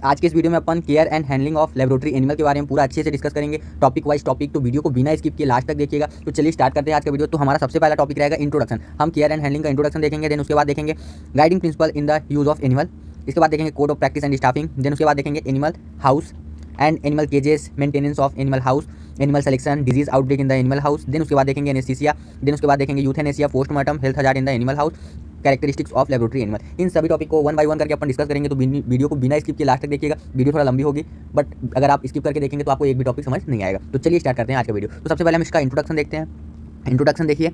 आज के इस वीडियो में अपन care and handling of laboratory animal के बारे में पूरा अच्छे से डिस्कस करेंगे, टॉपिक वाइज टॉपिक। तो वीडियो को बिना स्किप किए लास्ट तक देखिएगा। तो चलिए स्टार्ट करते हैं आज का वीडियो। तो हमारा सबसे पहला टॉपिक रहेगा इंट्रोडक्शन। हम केयर एंड हैंडलिंग का इंट्रोडक्शन देखेंगे, देन उसके बाद देखेंगे guiding principle in the use of animal, इसके बाद देखेंगे code of practice and staffing, then उसके बाद देखेंगे animal house and animal cages, maintenance of animal house, animal selection, disease outbreak in the animal house, then उसके बाद देखेंगे anaesthesia, then उसके बाद देखेंगे euthanasia, postmortem, health hazard in the animal house, characteristics of laboratory animal. इन सभी topic को 1 bye 1 करके अपन discuss करेंगे। तो वीडियो को बिना स्किप के लास्ट तक देखिएगा। वीडियो थोड़ा लंबी होगी, बट अगर आप स्किप करके देखेंगे तो आपको एक भी टॉपिक समझ नहीं आएगा। तो चलिए स्टार्ट करते हैं आज का वीडियो। तो सबसे पहले हम इसका इंट्रोडक्शन देखते हैं। इंट्रोडक्शन देखिए,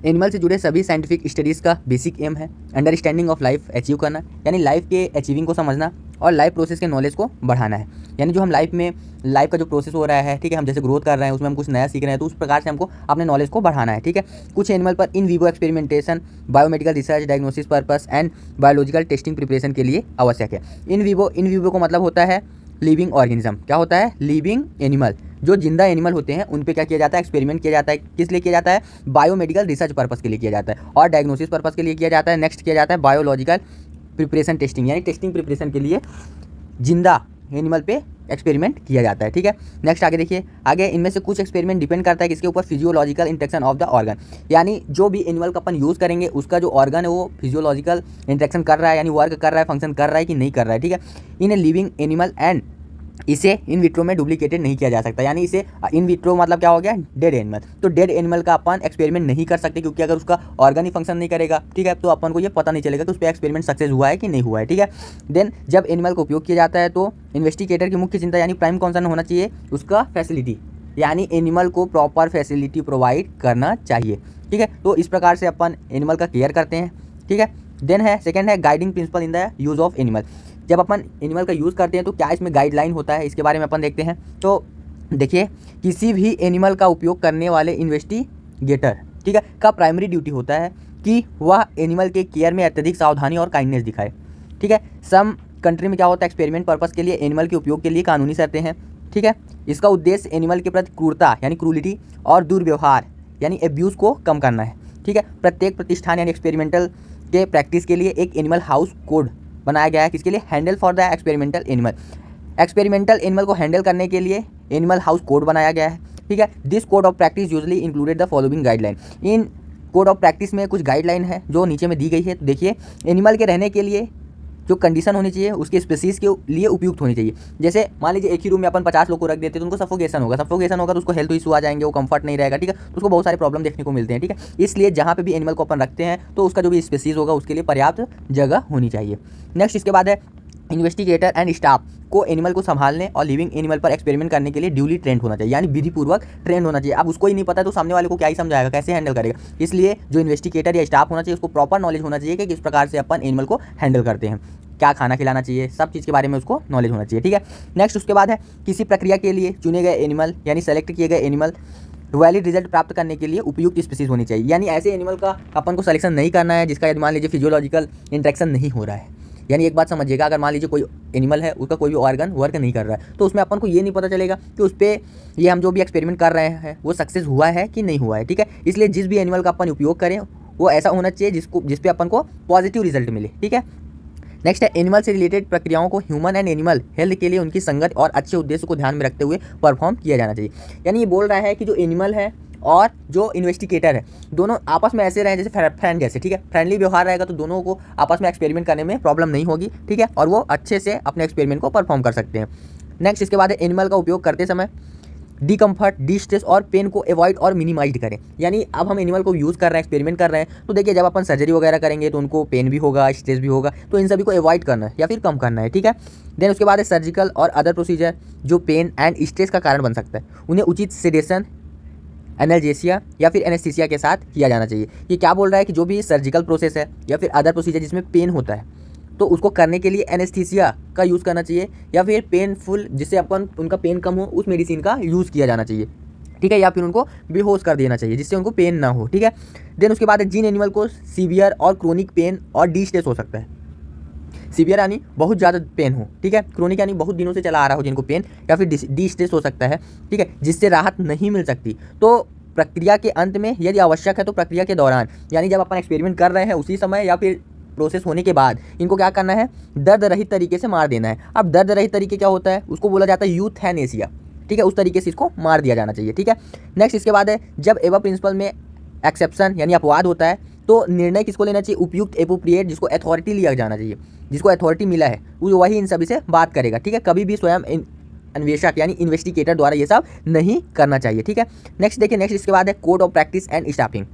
एनिमल से जुड़े सभी साइंटिफिक स्टडीज़ का बेसिक एम है अंडरस्टैंडिंग ऑफ लाइफ अचीव करना, यानी लाइफ के अचीविंग को समझना और लाइफ प्रोसेस के नॉलेज को बढ़ाना है। यानी जो हम लाइफ का जो प्रोसेस हो रहा है, ठीक है, हम जैसे ग्रोथ कर रहे हैं, उसमें हम कुछ नया सीख रहे हैं, तो उस प्रकार से हमको अपने नॉलेज को बढ़ाना है, ठीक है। कुछ एनिमल पर in vivo experimentation, biomedical research, diagnosis purpose and biological testing preparation के लिए आवश्यक है। इन वीवो को मतलब होता है लिविंग ऑर्गेनिज्म। क्या होता है? Living animal. जो जिंदा एनिमल होते हैं उन पे क्या किया जाता है? एक्सपेरिमेंट किया जाता है। किस लिए किया जाता है? बायोमेडिकल रिसर्च पर्पस के लिए किया जाता है और डायग्नोसिस पर्पस के लिए किया जाता है। नेक्स्ट किया जाता है बायोलॉजिकल प्रिपरेशन टेस्टिंग, यानी टेस्टिंग प्रिपरेशन के लिए जिंदा एनिमल पे एक्सपेरिमेंट किया जाता है, ठीक है। नेक्स्ट आगे देखिए, आगे इनमें से कुछ एक्सपेरिमेंट डिपेंड करता है किसके ऊपर? Physiological interaction of the organ, यानी जो भी एनिमल का अपन यूज़ करेंगे उसका जो ऑर्गन है वो फिजियोलॉजिकल इंटरेक्शन कर रहा है, यानी वर्क कर रहा है, फंक्शन कर रहा है कि नहीं कर रहा है, ठीक है। इन ए लिविंग एनिमल एंड इसे इन विट्रो में डुप्लीकेटेड नहीं किया जा सकता, यानी इसे इन विट्रो मतलब क्या हो गया? Dead animal. तो डेड एनिमल का अपन एक्सपेरिमेंट नहीं कर सकते, क्योंकि अगर उसका ऑर्गन ही फंक्शन नहीं करेगा, ठीक है, तो अपन को ये पता नहीं चलेगा कि उस पर एक्सपेरिमेंट सक्सेस हुआ है कि नहीं हुआ है, ठीक है। देन जब एनिमल का उपयोग किया जाता है तो इन्वेस्टिगेटर की मुख्य चिंता यानी प्राइम कंसर्न होना चाहिए उसका फैसिलिटी, यानी एनिमल को प्रॉपर फैसिलिटी प्रोवाइड करना चाहिए, ठीक है। तो इस प्रकार से अपन एनिमल का केयर करते हैं, ठीक है। देन है सेकेंड है guiding principle in the use of animal. जब अपन एनिमल का यूज़ करते हैं तो क्या इसमें गाइडलाइन होता है, इसके बारे में अपन देखते हैं। तो देखिए, किसी भी एनिमल का उपयोग करने वाले इन्वेस्टिगेटर, ठीक है, का प्राइमरी ड्यूटी होता है कि वह एनिमल के केयर में अत्यधिक सावधानी और काइंडनेस दिखाए, ठीक है। सम कंट्री में क्या होता है? एक्सपेरिमेंट पर्पस के लिए एनिमल के उपयोग के लिए कानूनी शर्तें हैं, ठीक है। इसका उद्देश्य एनिमल के प्रति क्रूरता यानी क्रूलिटी और दुर्व्यवहार यानी एब्यूज़ को कम करना है, ठीक है। प्रत्येक प्रतिष्ठान यानी एक्सपेरिमेंटल के प्रैक्टिस के लिए एक एनिमल हाउस कोड बनाया गया है। किसके लिए? Handle for the experimental animal. Experimental animal को हैंडल करने के लिए एनिमल हाउस कोड बनाया गया है, ठीक है। This code of practice usually included the following guideline. In code of practice में कुछ गाइडलाइन है जो नीचे में दी गई है। तो देखिए, एनिमल के रहने के लिए जो कंडीशन होनी चाहिए उसके स्पीसीज़ के लिए उपयुक्त होनी चाहिए। जैसे मान लीजिए एक ही रूम में अपन 50 लोग को रख देते तो उनको सफोकेशन होगा तो उसको हेल्थ इशू आ जाएंगे, वो कंफर्ट नहीं रहेगा, ठीक है। तो उसको बहुत सारे प्रॉब्लम देखने को मिलते हैं, ठीक है। इसलिए जहाँ पे भी एनिमल को अपन रखते हैं तो उसका जो भी स्पीसीज़ होगा उसके लिए पर्याप्त जगह होनी चाहिए। नेक्स्ट इसके बाद है इन्वेस्टिगेटर एंड स्टाफ को एनिमल को संभालने और लिविंग एनिमल पर एक्सपेरिमेंट करने के लिए ड्यूली ट्रेंड होना चाहिए, यानी विधिपूर्वक ट्रेंड होना चाहिए। अब उसको ही नहीं पता तो सामने वाले को क्या ही समझाएगा, कैसे हैंडल करेगा। इसलिए जो इन्वेस्टिगेटर या स्टाफ होना चाहिए उसको प्रॉपर नॉलेज होना चाहिए कि किस प्रकार से अपन एनिमल को हैंडल करते हैं, क्या खाना खिलाना चाहिए, सब चीज़ के बारे में उसको नॉलेज होना चाहिए, ठीक है। नेक्स्ट उसके बाद है किसी प्रक्रिया के लिए चुने गए एनिमल यानी सेलेक्ट किए गए एनिमल वैलिड रिजल्ट प्राप्त करने के लिए उपयुक्त स्पीसीज होनी चाहिए, यानी ऐसे एनिमल का अपन को सिलेक्शन नहीं करना है जिसका मान लीजिए फिजियोलॉजिकल इंटरेक्शन नहीं हो रहा है। यानी एक बात समझिएगा, अगर मान लीजिए कोई एनिमल है उसका कोई भी ऑर्गन वर्क नहीं कर रहा है तो उसमें अपन को ये नहीं पता चलेगा कि उस पर ये हम जो भी एक्सपेरिमेंट कर रहे हैं वो सक्सेस हुआ है कि नहीं हुआ है, ठीक है। इसलिए जिस भी एनिमल का अपन उपयोग करें वो ऐसा होना चाहिए जिस पे अपन को पॉजिटिव रिजल्ट मिले, ठीक है। नेक्स्ट है एनिमल से रिलेटेड प्रक्रियाओं को ह्यूमन एंड एनिमल हेल्थ के लिए उनकी संगत और अच्छे उद्देश्य को ध्यान में रखते हुए परफॉर्म किया जाना चाहिए। यानी ये बोल रहा है कि जो एनिमल है और जो इन्वेस्टिगेटर है दोनों आपस में ऐसे रहें जैसे फ्रेंड जैसे, ठीक है। फ्रेंडली व्यवहार रहेगा तो दोनों को आपस में एक्सपेरिमेंट करने में प्रॉब्लम नहीं होगी, ठीक है, और वो अच्छे से अपने एक्सपेरिमेंट को परफॉर्म कर सकते हैं। नेक्स्ट इसके बाद है एनिमल का उपयोग करते समय डिकम्फर्ट, डिस्ट्रेस और पेन को अवॉइड और मिनिमाइज करें। यानी अब हम एनिमल को यूज़ कर रहे हैं, एक्सपेरिमेंट कर रहे हैं, तो देखिए जब अपन सर्जरी वगैरह करेंगे तो उनको पेन भी होगा, स्ट्रेस भी होगा, तो इन सभी को अवॉइड करना है या फिर कम करना है, ठीक है। देन उसके बाद है सर्जिकल और अदर प्रोसीजर जो पेन एंड स्ट्रेस का कारण बन सकता है, उन्हें उचित सेडेशन, एनाल्जेसिया या फिर एनेस्थीसिया के साथ किया जाना चाहिए। ये क्या बोल रहा है कि जो भी सर्जिकल प्रोसेस है या फिर अदर प्रोसीजर जिसमें पेन होता है तो उसको करने के लिए एनेस्थीसिया का यूज़ करना चाहिए या फिर पेनफुल जिससे अपन उनका पेन कम हो उस मेडिसिन का यूज़ किया जाना चाहिए, ठीक है, या फिर उनको बेहोश कर देना चाहिए जिससे उनको पेन ना हो, ठीक है। देन उसके बाद जिन एनिमल को सीवियर और क्रोनिक पेन और डिस्ट्रेस हो सकता है, सीवियर यानी बहुत ज़्यादा पेन हो, ठीक है, क्रोनिक यानी बहुत दिनों से चला आ रहा हो जिनको पेन, या फिर डिस्ट्रेस हो सकता है, ठीक है, जिससे राहत नहीं मिल सकती, तो प्रक्रिया के अंत में यदि आवश्यक है तो प्रक्रिया के दौरान, यानी जब अपन एक्सपेरिमेंट कर रहे हैं उसी समय या फिर प्रोसेस होने के बाद इनको क्या करना है, दर्द रहित तरीके से मार देना है। अब दर्द रहित तरीके क्या होता है, उसको बोला जाता है यूथैनेसिया, ठीक है, उस तरीके से इसको मार दिया जाना चाहिए, ठीक है। नेक्स्ट इसके बाद है, जब एबव प्रिंसिपल में एक्सेप्शन यानी अपवाद होता है तो निर्णय किसको लेना चाहिए, उपयुक्त एप्रोप्रिएट, जिसको अथॉरिटी लिया जाना चाहिए, जिसको अथॉरिटी मिला है वही इन सभी से बात करेगा, ठीक है। कभी भी स्वयं अन्वेषक यानी इन्वेस्टिगेटर द्वारा ये सब नहीं करना चाहिए, ठीक है। नेक्स्ट देखिए, नेक्स्ट इसके बाद है code of practice and staffing.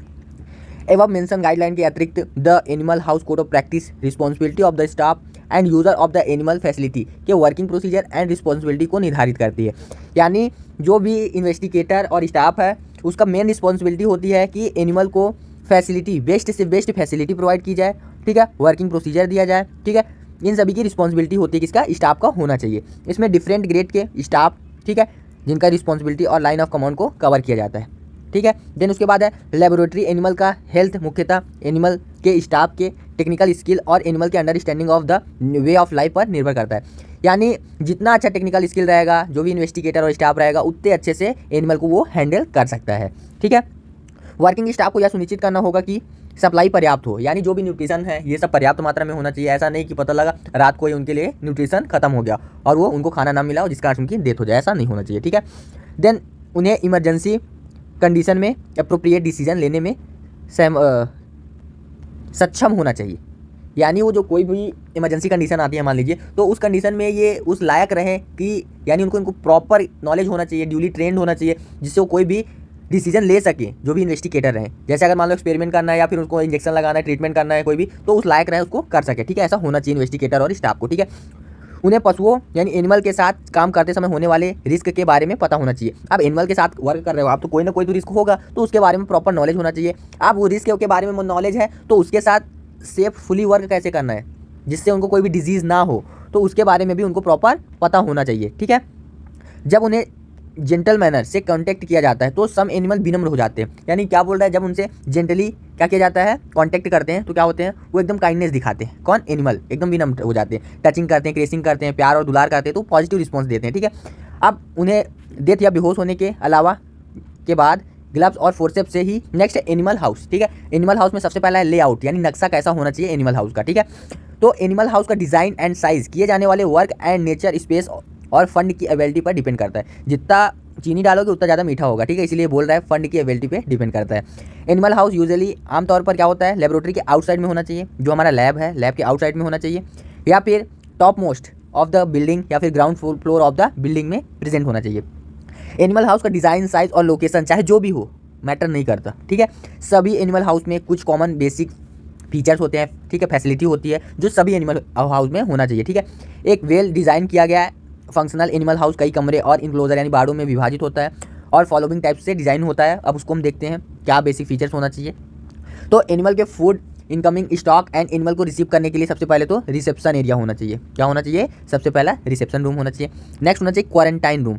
एवं मेंशन गाइडलाइन के अतिरिक्त the animal house code of practice responsibility of the staff and user of the animal facility के वर्किंग प्रोसीजर एंड रिस्पॉन्सिबिलिटी को निर्धारित करती है। यानी जो भी इन्वेस्टिगेटर और स्टाफ है उसका मेन रिस्पॉन्सिबिलिटी होती है कि एनिमल को फैसिलिटी, बेस्ट से बेस्ट फैसिलिटी प्रोवाइड की जाए, ठीक है, वर्किंग प्रोसीजर दिया जाए, ठीक है। इन सभी की रिस्पॉन्सिबिलिटी होती है किसका, स्टाफ का होना चाहिए। इसमें डिफरेंट ग्रेड के स्टाफ, ठीक है, जिनका रिस्पॉन्सिबिलिटी और लाइन ऑफ कमांड को कवर किया जाता है, ठीक है। देन उसके बाद है लेबोरेटरी एनिमल का हेल्थ मुख्यतः एनिमल के स्टाफ के टेक्निकल स्किल और एनिमल के understanding of the way of life पर निर्भर करता है। यानी जितना अच्छा टेक्निकल स्किल रहेगा जो भी इन्वेस्टिगेटर और स्टाफ रहेगा उतने अच्छे से एनिमल को वो हैंडल कर सकता है, ठीक है। वर्किंग स्टाफ को यह सुनिश्चित करना होगा कि सप्लाई पर्याप्त हो, यानी जो भी न्यूट्रिशन है ये सब पर्याप्त मात्रा में होना चाहिए। ऐसा नहीं कि पता लगा रात को ही उनके लिए न्यूट्रिशन खत्म हो गया और वो उनको खाना ना मिला और जिसका उनकी डेथ हो जाए, ऐसा नहीं होना चाहिए, ठीक है। देन उन्हें इमरजेंसी कंडीशन में अप्रोप्रिएट डिसीजन लेने में सक्षम होना चाहिए। यानी वो जो कोई भी इमरजेंसी कंडीशन आती है मान लीजिए, तो उस कंडीशन में ये उस लायक रहें कि यानी उनको प्रॉपर नॉलेज होना चाहिए, ड्यूली ट्रेंड होना चाहिए, जिससे वो कोई भी डिसीजन ले सके, जो भी इन्वेस्टिगेटर रहें। जैसे अगर मान लो एक्सपेरिमेंट करना है या फिर उसको इंजेक्शन लगाना है, ट्रीटमेंट करना है कोई भी, तो उस लायक रहे उसको कर सके, ठीक है। ऐसा होना चाहिए इन्वेस्टिगेटर और स्टाफ को, ठीक है। उन्हें पशुओं यानी एनिमल के साथ काम करते समय होने वाले रिस्क के बारे में पता होना चाहिए। अब एनिमल के साथ वर्क कर रहे हो आप तो कोई ना कोई तो रिस्क होगा, तो उसके बारे में प्रॉपर नॉलेज होना चाहिए। अब वो रिस्क के बारे में नॉलेज है तो उसके साथ सेफुली वर्क कैसे करना है जिससे उनको कोई भी डिजीज़ ना हो, तो उसके बारे में भी उनको प्रॉपर पता होना चाहिए, ठीक है। जब उन्हें जेंटल मैनर से कांटेक्ट किया जाता है तो सम एनिमल विनम्र हो जाते हैं। यानी क्या बोल रहा है, जब उनसे जेंटली क्या किया जाता है, कांटेक्ट करते हैं तो क्या होते हैं, वो एकदम काइंडनेस दिखाते हैं। कौन, एनिमल एकदम विनम्र हो जाते हैं, टचिंग करते हैं, क्रेसिंग करते हैं, प्यार और दुलार करते हैं, तो पॉजिटिव रिस्पॉन्स देते हैं, ठीक है। अब उन्हें डेथ या बेहोश होने के अलावा के बाद ग्लव्स और फोर्सेप्स से ही। नेक्स्ट है एनिमल हाउस, ठीक है। एनिमल हाउस में सबसे पहला है लेआउट, यानी नक्शा कैसा होना चाहिए एनिमल हाउस का, ठीक है। तो एनिमल हाउस का डिज़ाइन एंड साइज किए जाने वाले वर्क एंड नेचर, स्पेस और फंड की अवेलेबिलिटी पर डिपेंड करता है। जितना चीनी डालोगे उतना ज़्यादा मीठा होगा, ठीक है, इसलिए बोल रहा है फंड की अवेलेबिलिटी पे डिपेंड करता है। एनिमल हाउस यूजुअली आमतौर पर क्या होता है, लेबोरेटरी के आउटसाइड में होना चाहिए, जो हमारा लैब है लैब के आउटसाइड में होना चाहिए, या फिर top most of the building या फिर ground floor of the building में प्रेजेंट होना चाहिए। एनिमल हाउस का डिज़ाइन, साइज और लोकेशन चाहे जो भी हो मैटर नहीं करता, ठीक है। सभी एनिमल हाउस में कुछ कॉमन बेसिक फीचर्स होते हैं, ठीक है, फैसिलिटी होती है जो सभी एनिमल हाउस में होना चाहिए, ठीक है। एक वेल डिज़ाइन किया गया है फंक्शनल एनिमल हाउस कई कमरे और इनक्लोजर यानी बाड़ों में विभाजित होता है और फॉलोइंग टाइप से डिज़ाइन होता है। अब उसको हम देखते हैं क्या बेसिक फीचर्स होना चाहिए। तो एनिमल के food, incoming stock and animal को रिसीव करने के लिए सबसे पहले तो रिसेप्शन एरिया होना चाहिए। क्या होना चाहिए, सबसे पहला रिसेप्शन रूम होना चाहिए। नेक्स्ट होना चाहिए क्वारंटाइन रूम।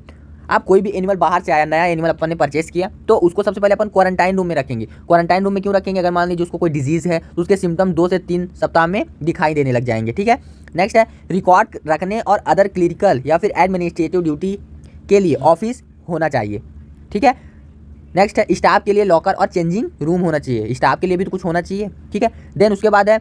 आप कोई भी एनिमल बाहर से आया, नया एनिमल अपन ने परचेस किया, तो उसको सबसे पहले अपन क्वारंटाइन रूम में रखेंगे। क्वारंटाइन रूम में क्यों रखेंगे, अगर मान लीजिए उसको कोई डिजीज़ है तो उसके सिम्टम 2 से 3 सप्ताह में दिखाई देने लग जाएंगे, ठीक है। नेक्स्ट है रिकॉर्ड रखने और अदर क्लिनिकल या फिर एडमिनिस्ट्रेटिव ड्यूटी के लिए ऑफिस होना चाहिए, ठीक है। नेक्स्ट है स्टाफ के लिए लॉकर और चेंजिंग रूम होना चाहिए, स्टाफ के लिए भी तो कुछ होना चाहिए, ठीक है। देन उसके बाद है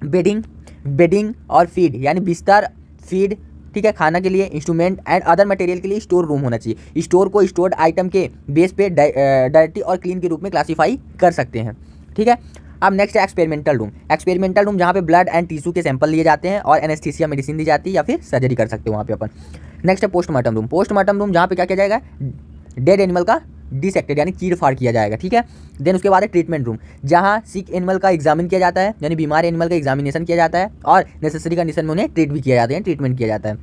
बेडिंग और फीड, यानी बिस्तर, फीड, ठीक है, खाना के लिए, इंस्ट्रूमेंट एंड अदर मटेरियल के लिए स्टोर रूम होना चाहिए। स्टोर को स्टोर्ड आइटम के बेस पे डायरेक्टली और क्लीन के रूप में क्लासीफाई कर सकते हैं, ठीक है। अब नेक्स्ट है एक्सपेरिमेंटल रूम। एक्सपेरिमेंटल रूम जहाँ पे ब्लड एंड टिश्यू के सैंपल लिए जाते हैं और एनेस्थीसिया मेडिसिन दी जाती है या फिर सर्जरी कर सकते हो वहाँ पे अपन। नेक्स्ट है पोस्टमार्टम रूम। पोस्टमार्टम रूम जहाँ पे क्या किया जाएगा, डेड एनिमल का डिसेक्टेड यानी चीर फाड़ किया जाएगा, ठीक है। देन उसके बाद है ट्रीटमेंट रूम, जहाँ सिक एनिमल का एग्जामिन किया जाता है, यानी बीमार एनिमल का एग्जामिनेशन किया जाता है और नेसेसरी कंडीशन में उन्हें ट्रीट भी किया जाता है, ट्रीटमेंट किया जाता है।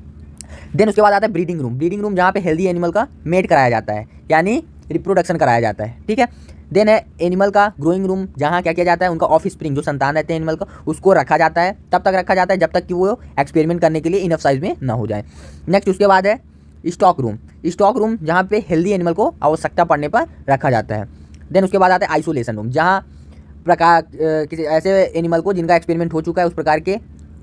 देन उसके बाद आता है ब्रीडिंग रूम। ब्रीडिंग रूम जहाँ पे हेल्दी एनिमल का मेट कराया जाता है, यानी रिप्रोडक्शन कराया जाता है, ठीक है। देन है एनिमल का ग्रोइंग रूम, जहाँ क्या किया जाता है, उनका ऑफ स्प्रिंग जो संतान रहते हैं एनिमल का, उसको रखा जाता है। तब तक रखा जाता है जब तक कि वो एक्सपेरिमेंट करने के लिए इनफ साइज में ना हो जाए। नेक्स्ट उसके बाद है स्टॉक रूम। स्टॉक रूम जहाँ पे हेल्दी एनिमल को आवश्यकता पड़ने पर रखा जाता है। देन उसके बाद आता है आइसोलेशन रूम, जहाँ प्रकार किसी ऐसे एनिमल को जिनका एक्सपेरिमेंट हो चुका है उस प्रकार के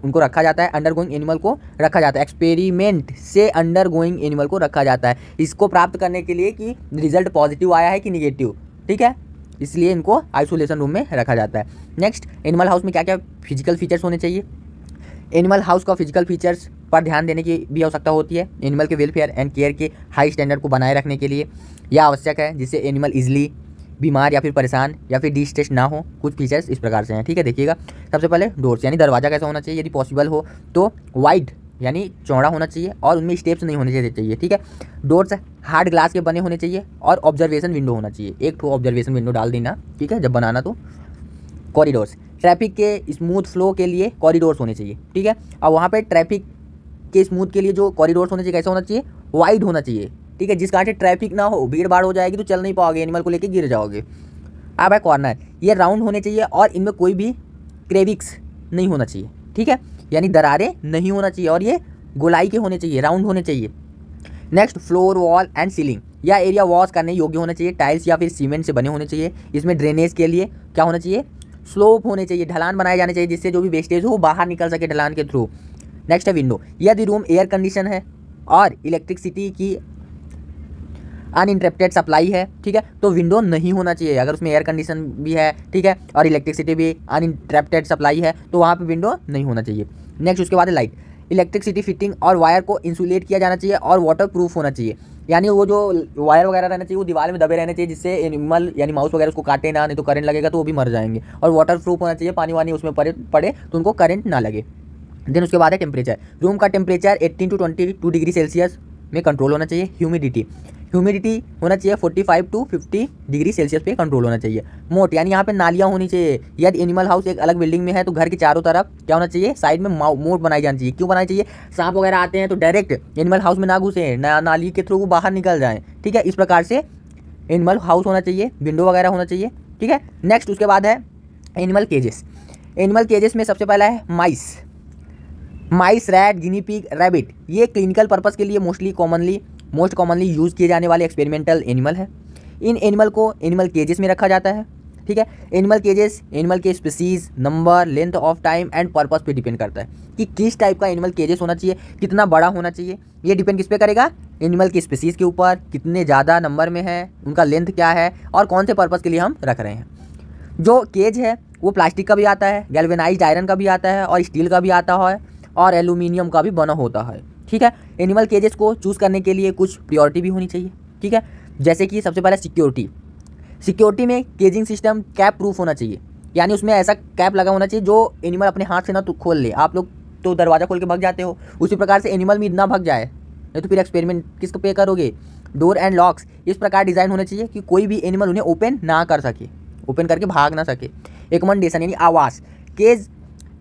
उनको रखा जाता है, अंडर गोइंग एनिमल को रखा जाता है, एक्सपेरिमेंट से अंडर गोइंग एनिमल को रखा जाता है, इसको प्राप्त करने के लिए कि रिजल्ट पॉजिटिव आया है कि निगेटिव, ठीक है, इसलिए इनको आइसोलेशन रूम में रखा जाता है। नेक्स्ट, एनिमल हाउस में क्या क्या फिजिकल फीचर्स होने चाहिए। एनिमल हाउस का फिजिकल फीचर्स पर ध्यान देने की भी आवश्यकता होती है। एनिमल के वेलफेयर एंड केयर के हाई स्टैंडर्ड को बनाए रखने के लिए यह आवश्यक है, जिससे एनिमल इजीली बीमार या फिर परेशान या फिर डिस्ट्रेस ना हो। कुछ फीचर्स इस प्रकार से हैं, ठीक है। देखिएगा, सबसे पहले डोर्स यानी दरवाज़ा कैसा होना चाहिए, यदि पॉसिबल हो तो वाइड यानी चौड़ा होना चाहिए और उनमें स्टेप्स नहीं होने चाहिए, ठीक है। डोर्स हार्ड ग्लास के बने होने चाहिए और ऑब्जर्वेशन विंडो होना चाहिए, एक ठो ऑब्जर्वेशन विंडो डाल देना, ठीक है, जब बनाना तो। कॉरिडोर्स, ट्रैफिक के स्मूथ फ्लो के लिए कॉरिडोर्स होने चाहिए, ठीक है। और वहाँ पे ट्रैफिक के स्मूथ के लिए जो कॉरिडोर्स होने चाहिए कैसा होना चाहिए, वाइड होना चाहिए, ठीक है, जिस कारण से ट्रैफिक ना हो, भीड़ भाड़ हो जाएगी तो चल नहीं पाओगे, एनिमल को लेके गिर जाओगे। अब है कॉर्नर, ये राउंड होने चाहिए और इनमें कोई भी क्रेविक्स नहीं होना चाहिए, ठीक है, यानी दरारें नहीं होना चाहिए और ये गोलाई के होने चाहिए, राउंड होने चाहिए। Next, floor wall and ceiling, यह एरिया वॉश करने योग्य होना चाहिए, टाइल्स या फिर सीमेंट से बने होने चाहिए। इसमें ड्रेनेज के लिए क्या होना चाहिए, स्लोप होने चाहिए, ढलान बनाए जाने चाहिए, जिससे जो भी वेस्टेज हो वो बाहर निकल सके ढलान के थ्रू। नेक्स्ट है विंडो, यदि रूम एयर कंडीशन है और इलेक्ट्रिसिटी की अनइंटरप्टेड सप्लाई है, ठीक है, तो विंडो नहीं होना चाहिए। अगर उसमें एयर कंडीशन भी है, ठीक है, और इलेक्ट्रिसिटी भी अनइंटरप्टेड सप्लाई है तो वहाँ पे विंडो नहीं होना चाहिए। नेक्स्ट, उसके बाद है लाइट, इलेक्ट्रिसिटी फिटिंग और वायर को इंसुलेट किया जाना चाहिए और वाटर प्रूफ होना चाहिए, यानी वो जो वायर वगैरह रहना चाहिए वो दीवार में दबे रहने चाहिए, जिससे एनिमल यानी माउस वगैरह उसको काटे ना, नहीं तो करंट लगेगा तो वो भी मर जाएंगे। और वाटर प्रूफ होना चाहिए, पानी वानी उसमें पड़े तो उनको करंट ना लगे। देन उसके बाद है टेम्परेचर, रूम का टेम्परेचर 18 to 22 डिग्री सेल्सियस में कंट्रोल होना चाहिए। ह्यूमिडिटी होना चाहिए 45 to 50 डिग्री सेल्सियस पे कंट्रोल होना चाहिए। मोट, यानी यहाँ पे नालियाँ होनी चाहिए। यदि एनिमल हाउस एक अलग बिल्डिंग में है तो घर के चारों तरफ क्या होना चाहिए, साइड में मोट बनाई जानी चाहिए। क्यों बनानी चाहिए, सांप वगैरह आते हैं तो डायरेक्ट एनिमल हाउस में ना घुसे, नाली के थ्रू वो बाहर निकल जाएँ, ठीक है। इस प्रकार से एनिमल हाउस होना चाहिए, विंडो वगैरह होना चाहिए, ठीक है। नेक्स्ट, उसके बाद है एनिमल केजेस। एनिमल केजेस में सबसे पहला है माइस, रैट, गिनी पिग, रैबिट। ये क्लिनिकल पर्पस के लिए मोस्ट कॉमनली यूज़ किए जाने वाले एक्सपेरिमेंटल एनिमल है। इन एनिमल को एनिमल केजेस में रखा जाता है, ठीक है। एनिमल केजेस एनिमल के species, number, length of time and purpose पे डिपेंड करता है कि किस टाइप का एनिमल केजेस होना चाहिए, कितना बड़ा होना चाहिए। ये डिपेंड किस पे करेगा, एनिमल की स्पीसीज के ऊपर, कितने ज़्यादा नंबर में है, उनका लेंथ क्या है और कौन से पर्पस के लिए हम रख रहे हैं। जो केज है वो प्लास्टिक का भी आता है, गैल्वेनाइज्ड आयरन का भी आता है और स्टील का भी आता है और एल्यूमिनियम का भी बना होता है, ठीक है। एनिमल केजेस को चूज़ करने के लिए कुछ प्रियोरिटी भी होनी चाहिए, ठीक है। जैसे कि सबसे पहले सिक्योरिटी में केजिंग सिस्टम कैप प्रूफ होना चाहिए, यानी उसमें ऐसा कैप लगा होना चाहिए जो एनिमल अपने हाथ से ना तो खोल ले। आप लोग तो दरवाज़ा खोल के भाग जाते हो, उसी प्रकार से एनिमल भी ना भाग जाए, नहीं तो फिर एक्सपेरिमेंट किसको पे करोगे। डोर एंड लॉक्स इस प्रकार डिज़ाइन होने चाहिए कि कोई भी एनिमल उन्हें ओपन ना कर सके, ओपन करके भाग ना सके। एकमंडेशन यानी आवास, केज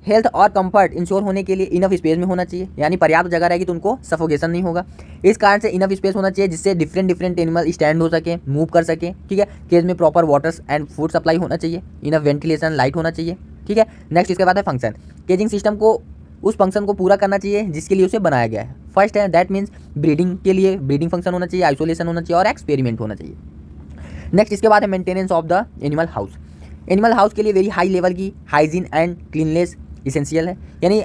हेल्थ और कंफर्ट इंश्योर होने के लिए इनफ स्पेस में होना चाहिए, यानी पर्याप्त जगह रहेगी तो उनको सफोकेशन नहीं होगा। इस कारण से इनफ स्पेस होना चाहिए जिससे डिफरेंट एनिमल स्टैंड हो सके, मूव कर सके, ठीक है। केज में proper water and food supply होना चाहिए, इनफ वेंटिलेशन, लाइट होना चाहिए, ठीक है। नेक्स्ट, इसके बाद है फंक्शन। केजिंग सिस्टम को उस फंक्शन को पूरा करना चाहिए जिसके लिए उसे बनाया गया है। फर्स्ट है दैट मीन्स ब्रीडिंग के लिए ब्रीडिंग फंक्शन होना चाहिए, आइसोलेशन होना चाहिए और एक्सपेरिमेंट होना चाहिए। नेक्स्ट, इसके बाद है maintenance of the animal house. Animal house के लिए वेरी हाई लेवल की हाइजीन एंड क्लीननेस इसेंशियल है, यानी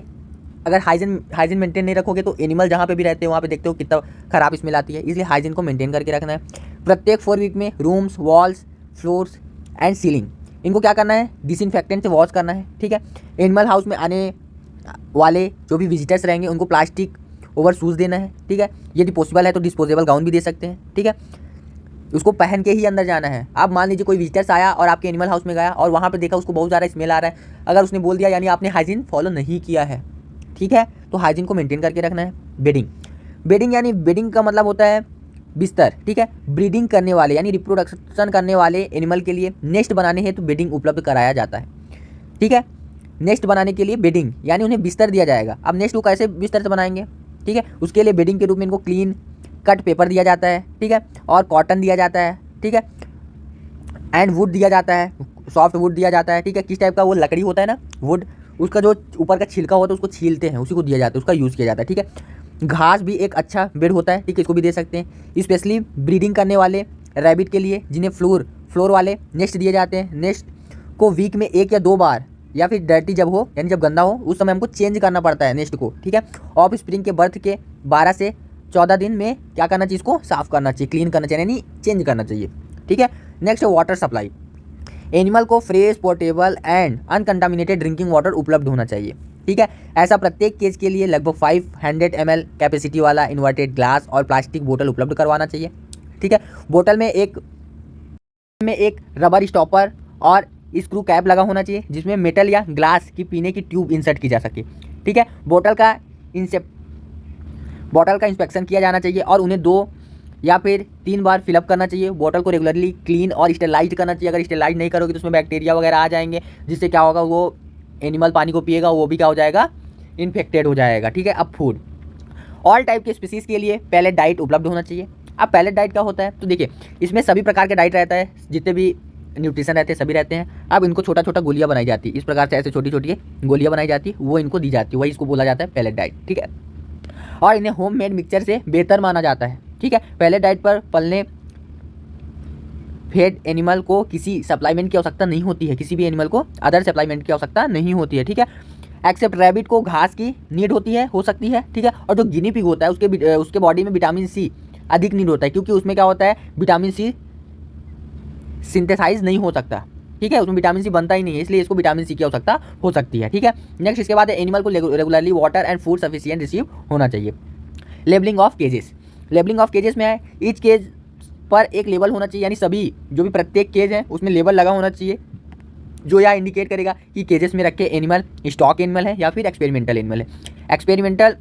अगर हाइजीन मेंटेन नहीं रखोगे तो एनिमल जहाँ पे भी रहते हो वहाँ पे देखते हो कितना खराब स्मेल आती है, इसलिए हाइजीन को मेंटेन करके रखना है। प्रत्येक 4 वीक में rooms, walls, floors and ceiling इनको क्या करना है, डिसइंफेक्टेंट से वॉश करना है, ठीक है। एनिमल हाउस में आने वाले जो भी विजिटर्स रहेंगे उनको प्लास्टिक ओवर शूज़ देना है, ठीक है। यदि पॉसिबल है तो डिस्पोजेबल गाउन भी दे सकते हैं, ठीक है। उसको पहन के ही अंदर जाना है। आप मान लीजिए कोई विजिटर्स आया और आपके एनिमल हाउस में गया और वहाँ पे देखा उसको बहुत ज़्यादा स्मेल आ रहा है, अगर उसने बोल दिया यानी आपने हाइजीन फॉलो नहीं किया है, ठीक है, तो हाइजीन को मेंटेन करके रखना है। बेडिंग यानी बेडिंग का मतलब होता है बिस्तर, ठीक है। ब्रीडिंग करने वाले यानी रिप्रोडक्शन करने वाले एनिमल के लिए नेस्ट बनाने हेतु बेडिंग उपलब्ध कराया जाता है, ठीक है। नेस्ट बनाने के लिए बेडिंग यानी उन्हें बिस्तर दिया जाएगा। अब नेस्ट को कैसे बिस्तर से बनाएंगे, ठीक है, उसके लिए बेडिंग के रूप में इनको क्लीन कट पेपर दिया जाता है, ठीक है, और कॉटन दिया जाता है, ठीक है, एंड वुड दिया जाता है, सॉफ्ट वुड दिया जाता है, ठीक है। किस टाइप का, वो लकड़ी होता है ना वुड, उसका जो ऊपर का छिलका होता है उसको छीलते हैं, उसी को दिया जाता है, उसका यूज़ किया जाता है, ठीक है। घास भी एक अच्छा बेड होता है, ठीक है, इसको भी दे सकते हैं। स्पेशली ब्रीडिंग करने वाले रैबिट के लिए जिन्हें फ्लोर वाले नेस्ट दिए जाते हैं। नेस्ट को वीक में 1 या 2 बार या फिर डर्टी जब हो यानी जब गंदा हो उस समय हमको चेंज करना पड़ता है नेस्ट को, ठीक है। ऑफ स्प्रिंग के बर्थ के 12 से 14 दिन में क्या करना चाहिए, इसको साफ़ करना चाहिए, क्लीन करना चाहिए, यानी चेंज करना चाहिए, ठीक है। Next water supply. एनिमल को fresh, portable and uncontaminated drinking water उपलब्ध होना चाहिए। ठीक है, ऐसा प्रत्येक केज के लिए लगभग 500 ml कैपेसिटी वाला इन्वर्टेड ग्लास और प्लास्टिक बोतल उपलब्ध करवाना चाहिए। ठीक है, बोतल में एक रबर स्टॉपर और स्क्रू कैप लगा होना चाहिए जिसमें मेटल या ग्लास की पीने की ट्यूब इंसर्ट की जा सके। ठीक है, बोतल का इंस्पेक्शन किया जाना चाहिए और उन्हें 2 या फिर 3 बार फिलअप करना चाहिए। बोतल को रेगुलरली क्लीन और स्टेलाइज करना चाहिए। अगर स्टेलाइज नहीं करोगे तो उसमें बैक्टीरिया वगैरह आ जाएंगे, जिससे क्या होगा, वो एनिमल पानी को पिएगा, वो भी क्या हो जाएगा, इन्फेक्टेड हो जाएगा। ठीक है, अब फूड, ऑल टाइप के स्पीसीज़ के लिए पैलेट डाइट उपलब्ध होना चाहिए। अब पैलेट डाइट क्या होता है, तो देखिए इसमें सभी प्रकार के डाइट रहता है, जितने भी न्यूट्रिशन रहते हैं सभी रहते हैं। अब इनको छोटा छोटा गोलियां बनाई जाती है, इस प्रकार से ऐसे छोटी छोटी गोलियां बनाई जाती है, वो इनको दी जाती है, वही इसको बोला जाता है पैलेट डाइट। ठीक है, और इन्हें होममेड मिक्सचर से बेहतर माना जाता है। ठीक है, पैलेट डाइट पर पलने फेड एनिमल को किसी सप्लीमेंट की आवश्यकता नहीं होती है, किसी भी एनिमल को अदर सप्लीमेंट की आवश्यकता नहीं होती है। ठीक है, एक्सेप्ट रैबिट को घास की नीड होती है, हो सकती है। ठीक है, और जो गिनी पिग होता है उसके बॉडी में विटामिन सी अधिक नीड होता है, क्योंकि उसमें क्या होता है, विटामिन सी सिंथेसाइज नहीं हो सकता। ठीक है, उसमें विटामिन सी बनता ही नहीं है, इसलिए इसको विटामिन सी की आवश्यकता हो सकती है। ठीक है, नेक्स्ट इसके बाद एनिमल को regularly water and food sufficient receive होना चाहिए। लेबलिंग ऑफ केजेस, लेबलिंग ऑफ केजेस में है ईच केज पर एक लेबल होना चाहिए, यानी सभी जो भी प्रत्येक केज है उसमें लेबल लगा होना चाहिए, जो यह इंडिकेट करेगा कि केजेस में रखे एनिमल स्टॉक एनिमल है या फिर एक्सपेरिमेंटल एनिमल है। एक्सपेरिमेंटल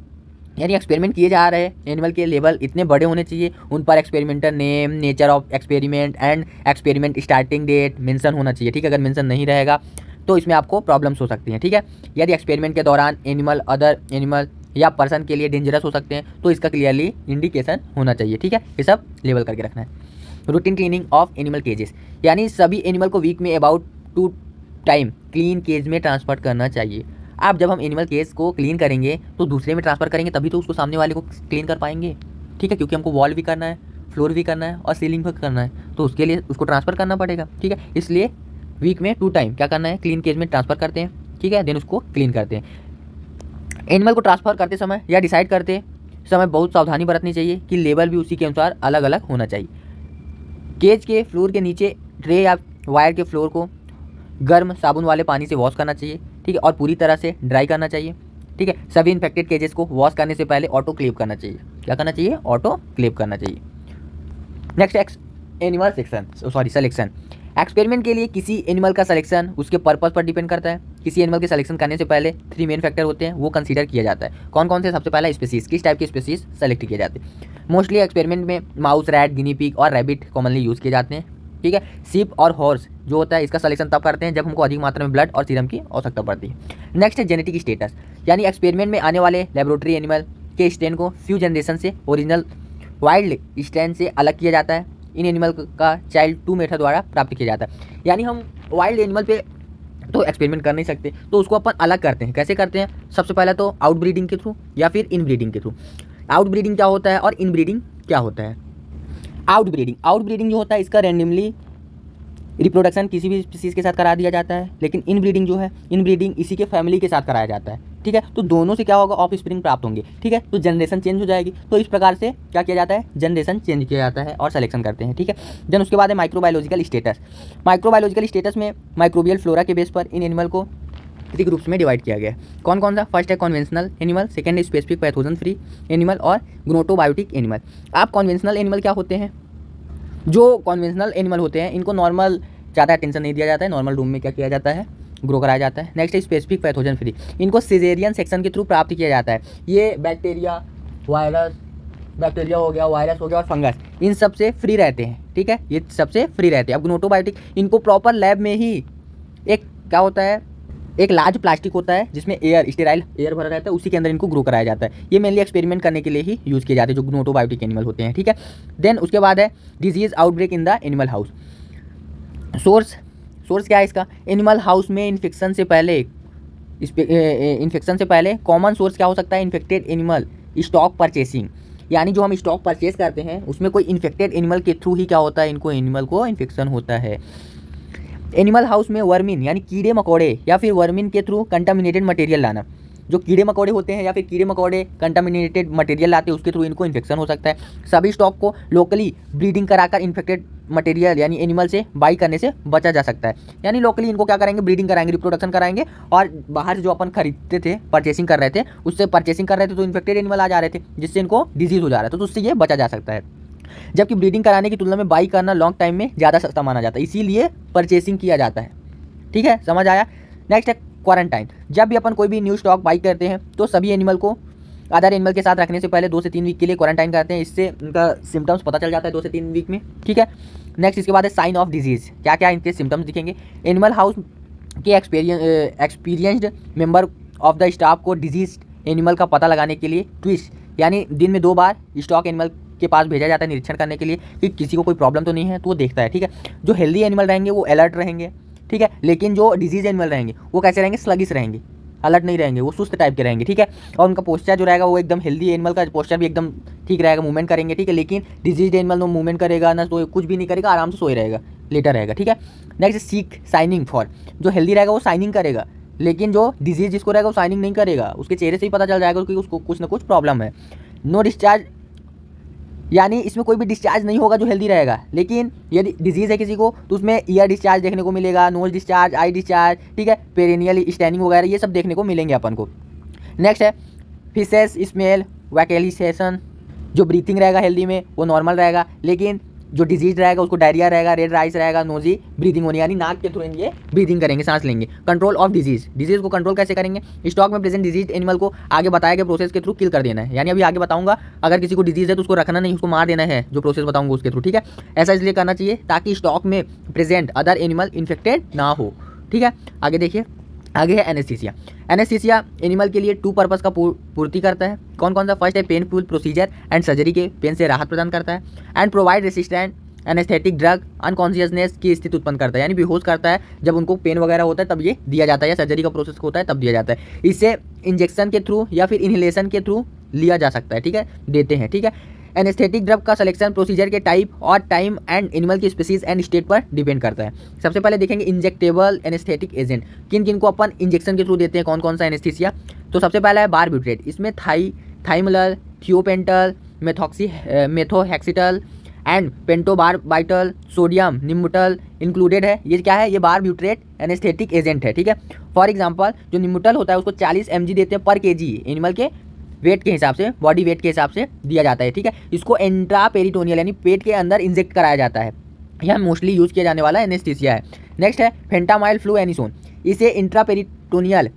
यानी एक्सपेरिमेंट किए जा रहे एनिमल के लेबल इतने बड़े होने चाहिए, उन पर experimental name, nature of experiment and experiment starting date mention होना चाहिए। ठीक है, अगर मेंशन नहीं रहेगा तो इसमें आपको प्रॉब्लम्स हो सकती हैं। ठीक है, यदि एक्सपेरिमेंट के दौरान एनिमल अदर एनिमल या पर्सन के लिए डेंजरस हो सकते हैं तो इसका क्लियरली इंडिकेशन होना चाहिए। ठीक है, ये सब लेबल करके रखना है। रूटीन क्लीनिंग ऑफ एनिमल केजेस, यानी सभी एनिमल को वीक में अबाउट 2 टाइम क्लीन केज में ट्रांसफर करना चाहिए। आप जब हम एनिमल केज को क्लीन करेंगे तो दूसरे में ट्रांसफ़र करेंगे, तभी तो उसको सामने वाले को क्लीन कर पाएंगे। ठीक है, क्योंकि हमको वॉल भी करना है, फ्लोर भी करना है और सीलिंग भी करना है, तो उसके लिए उसको ट्रांसफ़र करना पड़ेगा। ठीक है, इसलिए वीक में 2 टाइम क्या करना है, क्लीन केज में ट्रांसफ़र करते हैं। ठीक है, देन उसको क्लीन करते हैं। एनिमल को ट्रांसफ़र करते समय या डिसाइड करते समय बहुत सावधानी बरतनी चाहिए कि लेबल भी उसी के अनुसार अलग अलग होना चाहिए। केज के फ्लोर के नीचे ट्रे या वायर के फ्लोर को गर्म साबुन वाले पानी से वॉश करना चाहिए। ठीक है, और पूरी तरह से ड्राई करना चाहिए। ठीक है, सभी इन्फेक्टेड केजेस को वॉश करने से पहले ऑटो क्लेव करना चाहिए। क्या करना चाहिए, ऑटो क्लेव करना चाहिए। Next animal selection. एक्सपेरिमेंट के लिए किसी एनिमल का सिलेक्शन उसके पर्पस पर डिपेंड करता है। किसी एनिमल के सिलेक्शन करने से पहले 3 मेन फैक्टर होते हैं, वो कंसीडर किया जाता है। कौन कौन से, सबसे पहला स्पीसीज, किस टाइप के स्पीसीज सेलेक्ट किए जाते हैं। मोस्टली एक्सपेरिमेंट में माउस, रैट, गिनी पिग और रैबिट कॉमनली यूज़ किए जाते हैं। ठीक है, सीप और हॉर्स जो होता है इसका सिलेक्शन तब करते हैं जब हमको अधिक मात्रा में ब्लड और सीरम की आवश्यकता पड़ती है। नेक्स्ट है जेनेटिक स्टेटस, यानी एक्सपेरिमेंट में आने वाले लेबोरेटरी एनिमल के स्ट्रेन को फ्यू जनरेशन से ओरिजिनल वाइल्ड स्ट्रेन से अलग किया जाता है। इन एनिमल का चाइल्ड 2 मेथड द्वारा प्राप्त किया जाता है। यानी हम वाइल्ड एनिमल पे तो एक्सपेरिमेंट कर नहीं सकते, तो उसको अपन अलग करते हैं। कैसे करते हैं, सबसे पहले तो आउट ब्रीडिंग के थ्रू या फिर इन ब्रीडिंग के थ्रू। आउट ब्रीडिंग क्या होता है और इन ब्रीडिंग क्या होता है। आउट ब्रीडिंग जो होता है इसका रैंडमली रिप्रोडक्शन किसी भी स्पीसीज के साथ करा दिया जाता है, लेकिन इन ब्रीडिंग जो है, इन ब्रीडिंग इसी के फैमिली के साथ कराया जाता है। ठीक है, तो दोनों से क्या होगा, ऑफ स्प्रिंग प्राप्त होंगे। ठीक है, तो जनरेशन चेंज हो जाएगी। तो इस प्रकार से क्या किया जाता है, जनरेशन चेंज किया जाता है और सिलेक्शन करते हैं। ठीक है, देन उसके बाद है माइक्रोबायोलॉजिकल स्टेटस। माइक्रोबायोलॉजिकल स्टेटस में माइक्रोबियल फ्लोरा के बेस पर इन एनिमल को 3 ग्रुप्स में डिवाइड किया गया है। कौन कौन सा, फर्स्ट है कन्वेंशनल एनिमल, सेकंड है स्पेसिफिक पैथोजन फ्री एनिमल और ग्नोटोबायोटिक एनिमल। आप कन्वेंशनल एनिमल क्या होते हैं, जो कन्वेंशनल एनिमल होते हैं इनको नॉर्मल ज़्यादा अटेंशन नहीं दिया जाता है, नॉर्मल रूम में क्या किया जाता है, ग्रो कराया जाता है। नेक्स्ट है स्पेसिफिक पैथोजन फ्री, इनको सिजेरियन सेक्शन के थ्रू प्राप्त किया जाता है। ये बैक्टीरिया हो गया, वायरस हो गया और फंगस, इन सब से फ्री रहते हैं। ठीक है, ये सबसे फ्री रहते हैं। अब ग्नोटोबायोटिक, इनको प्रॉपर लैब में ही एक क्या होता है, एक लार्ज प्लास्टिक होता है जिसमें स्टेराइल एयर भरा रहता है, उसी के अंदर इनको ग्रो कराया जाता है। ये मेनली एक्सपेरिमेंट करने के लिए ही यूज़ किए जाते हैं जो ग्नोटोबायोटिक एनिमल होते हैं। ठीक है, देन उसके बाद है disease outbreak in the animal house. Source क्या है इसका, एनिमल हाउस में इन्फेक्शन से पहले कॉमन सोर्स क्या हो सकता है, इन्फेक्टेड एनिमल स्टॉक परचेसिंग, यानी जो हम स्टॉक परचेस करते हैं उसमें कोई इन्फेक्टेड एनिमल के थ्रू ही क्या होता है, इनको एनिमल को इन्फेक्शन होता है। एनिमल हाउस में वर्मिन यानी कीड़े मकोड़े या फिर वर्मिन के थ्रू कंटामिनेटेड मटेरियल लाना, जो कीड़े मकोड़े होते हैं या फिर कीड़े मकोड़े कंटामिनेटेड मटेरियल लाते हैं उसके थ्रू इनको इन्फेक्शन हो सकता है। सभी स्टॉक को लोकली ब्रीडिंग कराकर इन्फेक्टेड मटेरियल यानी एनिमल से बाई करने से बचा जा सकता है। यानी लोकली इनको क्या करेंगे, ब्रीडिंग कराएंगे, रिप्रोडक्शन कराएंगे, और बाहर से जो अपन खरीदते थे, परचेसिंग कर रहे थे, उससे परचेसिंग कर रहे थे तो इन्फेक्टेड एनिमल आ जा रहे थे, जिससे इनको डिजीज़ हो जा रहा था, तो उससे ये बचा जा सकता है। जबकि ब्रीडिंग कराने की तुलना में बाई करना लॉन्ग टाइम में ज़्यादा सस्ता माना जाता है, इसीलिए परचेसिंग किया जाता है। ठीक है, समझ आया। नेक्स्ट है क्वारंटाइन। जब भी अपन कोई भी न्यू स्टॉक बाई करते हैं तो सभी एनिमल को अदर एनिमल के साथ रखने से पहले 2 से 3 वीक के लिए क्वारंटाइन करते हैं। इससे उनका सिम्टम्स पता चल जाता है 2 से 3 वीक में। ठीक है, नेक्स्ट इसके बाद है साइन ऑफ डिजीज़। क्या क्या इनके सिम्टम्स दिखेंगे। एनिमल हाउस के experienced member of the staff को डिजीज एनिमल का पता लगाने के लिए ट्विस्ट, यानी दिन में 2 बार स्टॉक एनिमल के पास भेजा जाता है निरीक्षण करने के लिए कि किसी को कोई प्रॉब्लम तो नहीं है, तो वो देखता है। ठीक है, जो हेल्दी एनिमल रहेंगे वो अलर्ट रहेंगे। ठीक है, लेकिन जो डिजीज एनिमल रहेंगे वो कैसे रहेंगे, स्लगिश रहेंगे, अलर्ट नहीं रहेंगे, वो सुस्त टाइप के रहेंगे। ठीक है, और उनका पोस्चर जो रहेगा वो एकदम हेल्दी एनिमल का पोस्चर भी एकदम ठीक रहेगा, मूवमेंट करेंगे। ठीक है, लेकिन डिजीज एनिमल नो मूवमेंट करेगा ना, तो कुछ भी नहीं करेगा, आराम से सोए रहेगा, लेटर रहेगा। ठीक है, नेक्स्ट सीक साइनिंग फॉर। जो हेल्दी रहेगा वो साइनिंग करेगा, लेकिन जो डिजीज जिसको रहेगा वो साइनिंग नहीं करेगा, उसके चेहरे से ही पता चल जाएगा कि उसको कुछ ना कुछ प्रॉब्लम है। नो डिस्चार्ज, यानी इसमें कोई भी डिस्चार्ज नहीं होगा जो हेल्दी रहेगा, लेकिन यदि डिजीज़ है किसी को तो उसमें ईयर डिस्चार्ज देखने को मिलेगा, नोज डिस्चार्ज, आई डिस्चार्ज। ठीक है, पेरिनियल स्टैनिंग वगैरह ये सब देखने को मिलेंगे अपन को। नेक्स्ट है फिसेस स्मेल वैकेलिसेशन। जो ब्रीथिंग रहेगा हेल्दी में वो नॉर्मल रहेगा, लेकिन जो डिजीज रहेगा उसको डायरिया रहेगा, रेड राइस रहेगा, नोजी ब्रीदिंग होनी, यानी नाक के थ्रू ये ब्रीदिंग करेंगे, सांस लेंगे। कंट्रोल ऑफ डिजीज को कंट्रोल कैसे करेंगे, स्टॉक में प्रेजेंट डिजीज एनिमल को आगे बताए गए प्रोसेस के थ्रू किल कर देना है। यानी अभी आगे बताऊंगा, अगर किसी को डिजीज है तो उसको रखना नहीं, उसको मार देना है, जो प्रोसेस बताऊंगा उसके थ्रू। ठीक है, ऐसा इसलिए करना चाहिए ताकि स्टॉक में प्रेजेंट अदर एनिमल इन्फेक्टेड ना हो। ठीक है, आगे देखिए, आगे है एनेस्थीसिया। एनेस्थीसिया एनिमल के लिए 2 पर्पस का पूर्ति करता है। कौन कौन सा, फर्स्ट है पेनफुल प्रोसीजर एंड सर्जरी के पेन से राहत प्रदान करता है, and provide resistant anaesthetic drug unconsciousness की स्थिति उत्पन्न करता है, यानी बेहोश करता है। जब उनको पेन वगैरह होता है तब ये दिया जाता है, या सर्जरी का प्रोसेस होता है तब दिया जाता है। इसे इंजेक्शन के थ्रू या फिर इनहेलेशन के थ्रू लिया जा सकता है। ठीक है, देते हैं। ठीक है, एनेस्थेटिक ड्रग का सिलेक्शन प्रोसीजर के टाइप और टाइम एंड एनिमल की स्पीसीज एंड स्टेट पर डिपेंड करता है। सबसे पहले देखेंगे इंजेक्टेबल एनेस्थेटिक एजेंट, किन किन को अपन इंजेक्शन के थ्रू देते हैं, कौन कौन सा एनेस्थीसिया। तो सबसे पहला है बारबिट्रेट। इसमें थाइमलल, थियोपेंटल, मेथोहेक्सिटल एंड पेंटोबारबाइटल, सोडियम निम्बुटल इंक्लूडेड है। ये क्या है, ये बारबिट्रेट एनेस्थेटिक एजेंट है। ठीक है, फॉर एग्जांपल जो निम्बुटल होता है उसको 40 mg देते हैं पर kg, एनिमल के वेट के हिसाब से, बॉडी वेट के हिसाब से दिया जाता है। ठीक है, इसको इंट्रापेरिटोनियल यानी पेट के अंदर इंजेक्ट कराया जाता है। यह मोस्टली यूज़ किया जाने वाला एनेस्थीसिया है। नेक्स्ट है फेंटामाइल फ्लूएनिसोन। इसे इंट्रापेरिटोनियल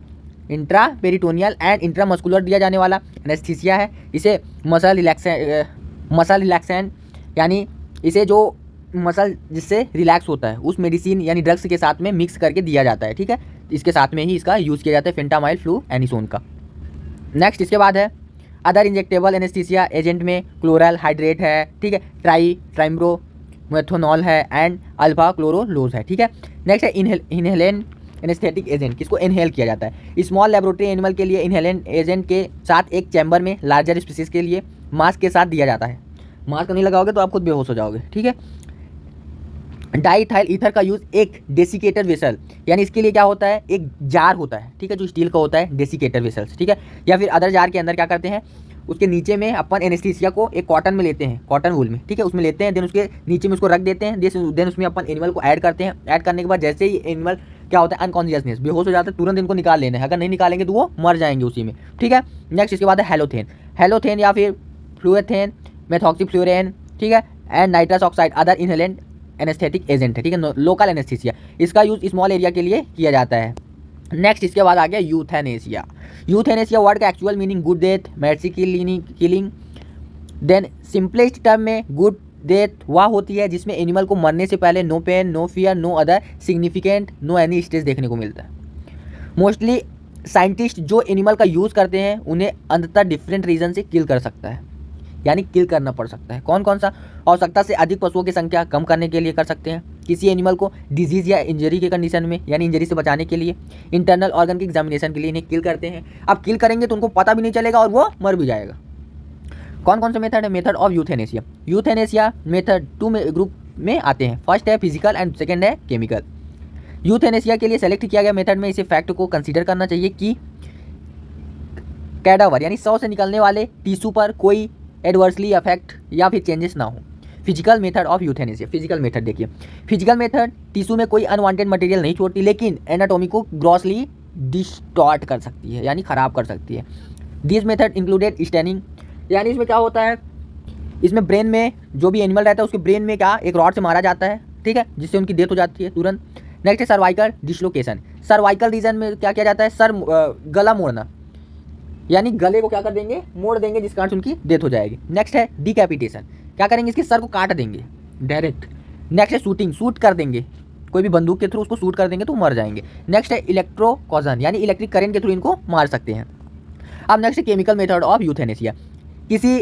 एंड इंट्रामस्कुलर दिया जाने वाला एनेस्थीसिया है। इसे मसल रिलैक्सेंट यानी इसे जो मसल जिससे रिलैक्स होता है उस मेडिसिन यानी ड्रग्स के साथ में मिक्स करके दिया जाता है। ठीक है, इसके साथ में ही इसका यूज़ किया जाता है फेंटामाइल फ्लूएनिसोन का। नेक्स्ट इसके बाद है अदर इंजेक्टेबल एनेस्थीसिया एजेंट में क्लोरल हाइड्रेट है। ठीक है, ट्राइम्ब्रोमेथोनॉल है एंड अल्फा क्लोरोलोज है। ठीक है, नेक्स्ट है इनहेलेंट एनेस्थेटिक एजेंट, किसको इनहेल किया जाता है। स्मॉल लेबोरेटरी एनिमल के लिए इनहेलेंट एजेंट के साथ एक चैम्बर में, लार्जर स्पीसीज के लिए मास्क के साथ दिया जाता है। मास्क नहीं लगाओगे तो आप खुद बेहोश हो जाओगे। ठीक है, डाईथाइल ईथर का यूज़ एक डेसिकेटर वेसल, यानी इसके लिए क्या होता है, एक जार होता है। ठीक है, जो स्टील का होता है, डेसिकेटर वेसल्स। ठीक है, या फिर अदर जार के अंदर क्या करते हैं, उसके नीचे में अपन एनेस्थीसिया को एक कॉटन में लेते हैं, कॉटन वूल में। ठीक है, उसमें लेते हैं, देन उसके नीचे में उसको रख देते हैं, देन उसमें अपन एनिमल को ऐड करते हैं। ऐड करने के बाद जैसे ही एनिमल क्या होता है, अनकॉन्शियसनेस, बेहोश हो जाता है, तुरंत इनको निकाल लेना है। अगर नहीं निकालेंगे तो वो मर जाएंगे उसी में। ठीक है, नेक्स्ट इसके बाद है हेलोथेन या फिर फ्लूएथेन, मेथॉक्सीफ्लोरेन। ठीक है, and nitrous oxide other inhalant anaesthetic agent है। ठीक है, लोकल एनेस्थीसिया, इसका यूज़ स्मॉल एरिया के लिए किया जाता है। नेक्स्ट इसके बाद आ गया यूथेनेसिया। यूथेनेसिया वर्ड का actual meaning good death, mercy killing. Then simplest term में गुड डेथ वह होती है जिसमें एनिमल को मरने से पहले no pain, no fear, no other significant, no any stage देखने को मिलता है। मोस्टली साइंटिस्ट जो एनिमल का यूज़ करते हैं उन्हें अंततः डिफरेंट रीजन से किल कर सकता है, यानी किल करना पड़ सकता है। कौन कौन सा, आवश्यकता से अधिक पशुओं की संख्या कम करने के लिए कर सकते हैं, किसी एनिमल को डिजीज़ या इंजरी के कंडीशन में यानी इंजरी से बचाने के लिए, इंटरनल ऑर्गन की एग्जामिनेशन के लिए इन्हें किल करते हैं। अब किल करेंगे तो उनको पता भी नहीं चलेगा और वो मर भी जाएगा। कौन कौन से मेथड है, method of euthanasia. Euthanasia method 2 में ग्रुप में आते हैं। फर्स्ट है फिजिकल एंड सेकेंड है केमिकल। यूथेनेसिया के लिए सेलेक्ट किया गया मेथड में इसे फैक्ट को कंसीडर करना चाहिए कि कैडावर यानी 100 से निकलने वाले टिश्यू पर कोई एडवर्सली अफेक्ट या फिर चेंजेस ना हो। Physical method of euthanasia. Physical method देखिए, फिजिकल मेथड टिश्यू में कोई अनवांटेड मटेरियल नहीं छोड़ती, लेकिन एनाटॉमी को ग्रॉसली डिस्टॉर्ट कर सकती है, यानी ख़राब कर सकती है। दिस मेथड इंक्लूडेड स्टैनिंग, यानी इसमें क्या होता है, इसमें ब्रेन में जो भी एनिमल रहता है उसके ब्रेन में क्या एक रॉड से मारा जाता है, ठीक है, जिससे उनकी डेथ हो जाती है तुरंत। नेक्स्ट है सर्वाइकल डिसलोकेशन। सर्वाइकल रीजन में क्या किया जाता है, गला मोड़ना, यानी गले को क्या कर देंगे, मोड़ देंगे, जिस कारण से उनकी डेथ हो जाएगी। नेक्स्ट है डिकैपिटेशन, क्या करेंगे, इसके सर को काट देंगे डायरेक्ट। नेक्स्ट है शूटिंग, शूट कर देंगे, कोई भी बंदूक के थ्रू उसको शूट कर देंगे तो मर जाएंगे। नेक्स्ट है इलेक्ट्रोकॉजन, यानी इलेक्ट्रिक करंट के थ्रू इनको मार सकते हैं। अब नेक्स्ट है केमिकल मेथड ऑफ यूथेनेसिया। किसी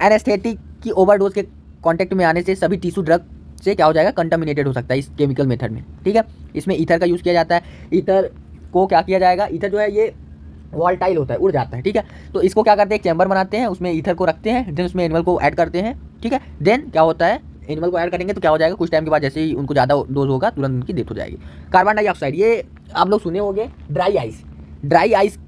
एनेस्थेटिक की ओवरडोज के कांटेक्ट में आने से सभी टिश्यू ड्रग से क्या हो जाएगा, कंटामिनेटेड हो सकता है इस केमिकल मेथड में, ठीक है। इसमें ईथर का यूज़ किया जाता है। ईथर को क्या किया जाएगा, ईथर जो है ये वॉल्टाइल होता है, उड़ जाता है, ठीक है। तो इसको क्या करते हैं, एक चैम्बर बनाते हैं, उसमें ईथर को रखते हैं, देन उसमें एनिमल को ऐड करते हैं, ठीक है। देन क्या होता है, एनिमल को ऐड करेंगे तो क्या हो जाएगा, कुछ टाइम के बाद जैसे ही उनको ज़्यादा डोज होगा तुरंत उनकी डेथ हो जाएगी। कार्बन डाइऑक्साइड, ये आप लोग सुने होंगे, ड्राई आइस। ड्राई आइस,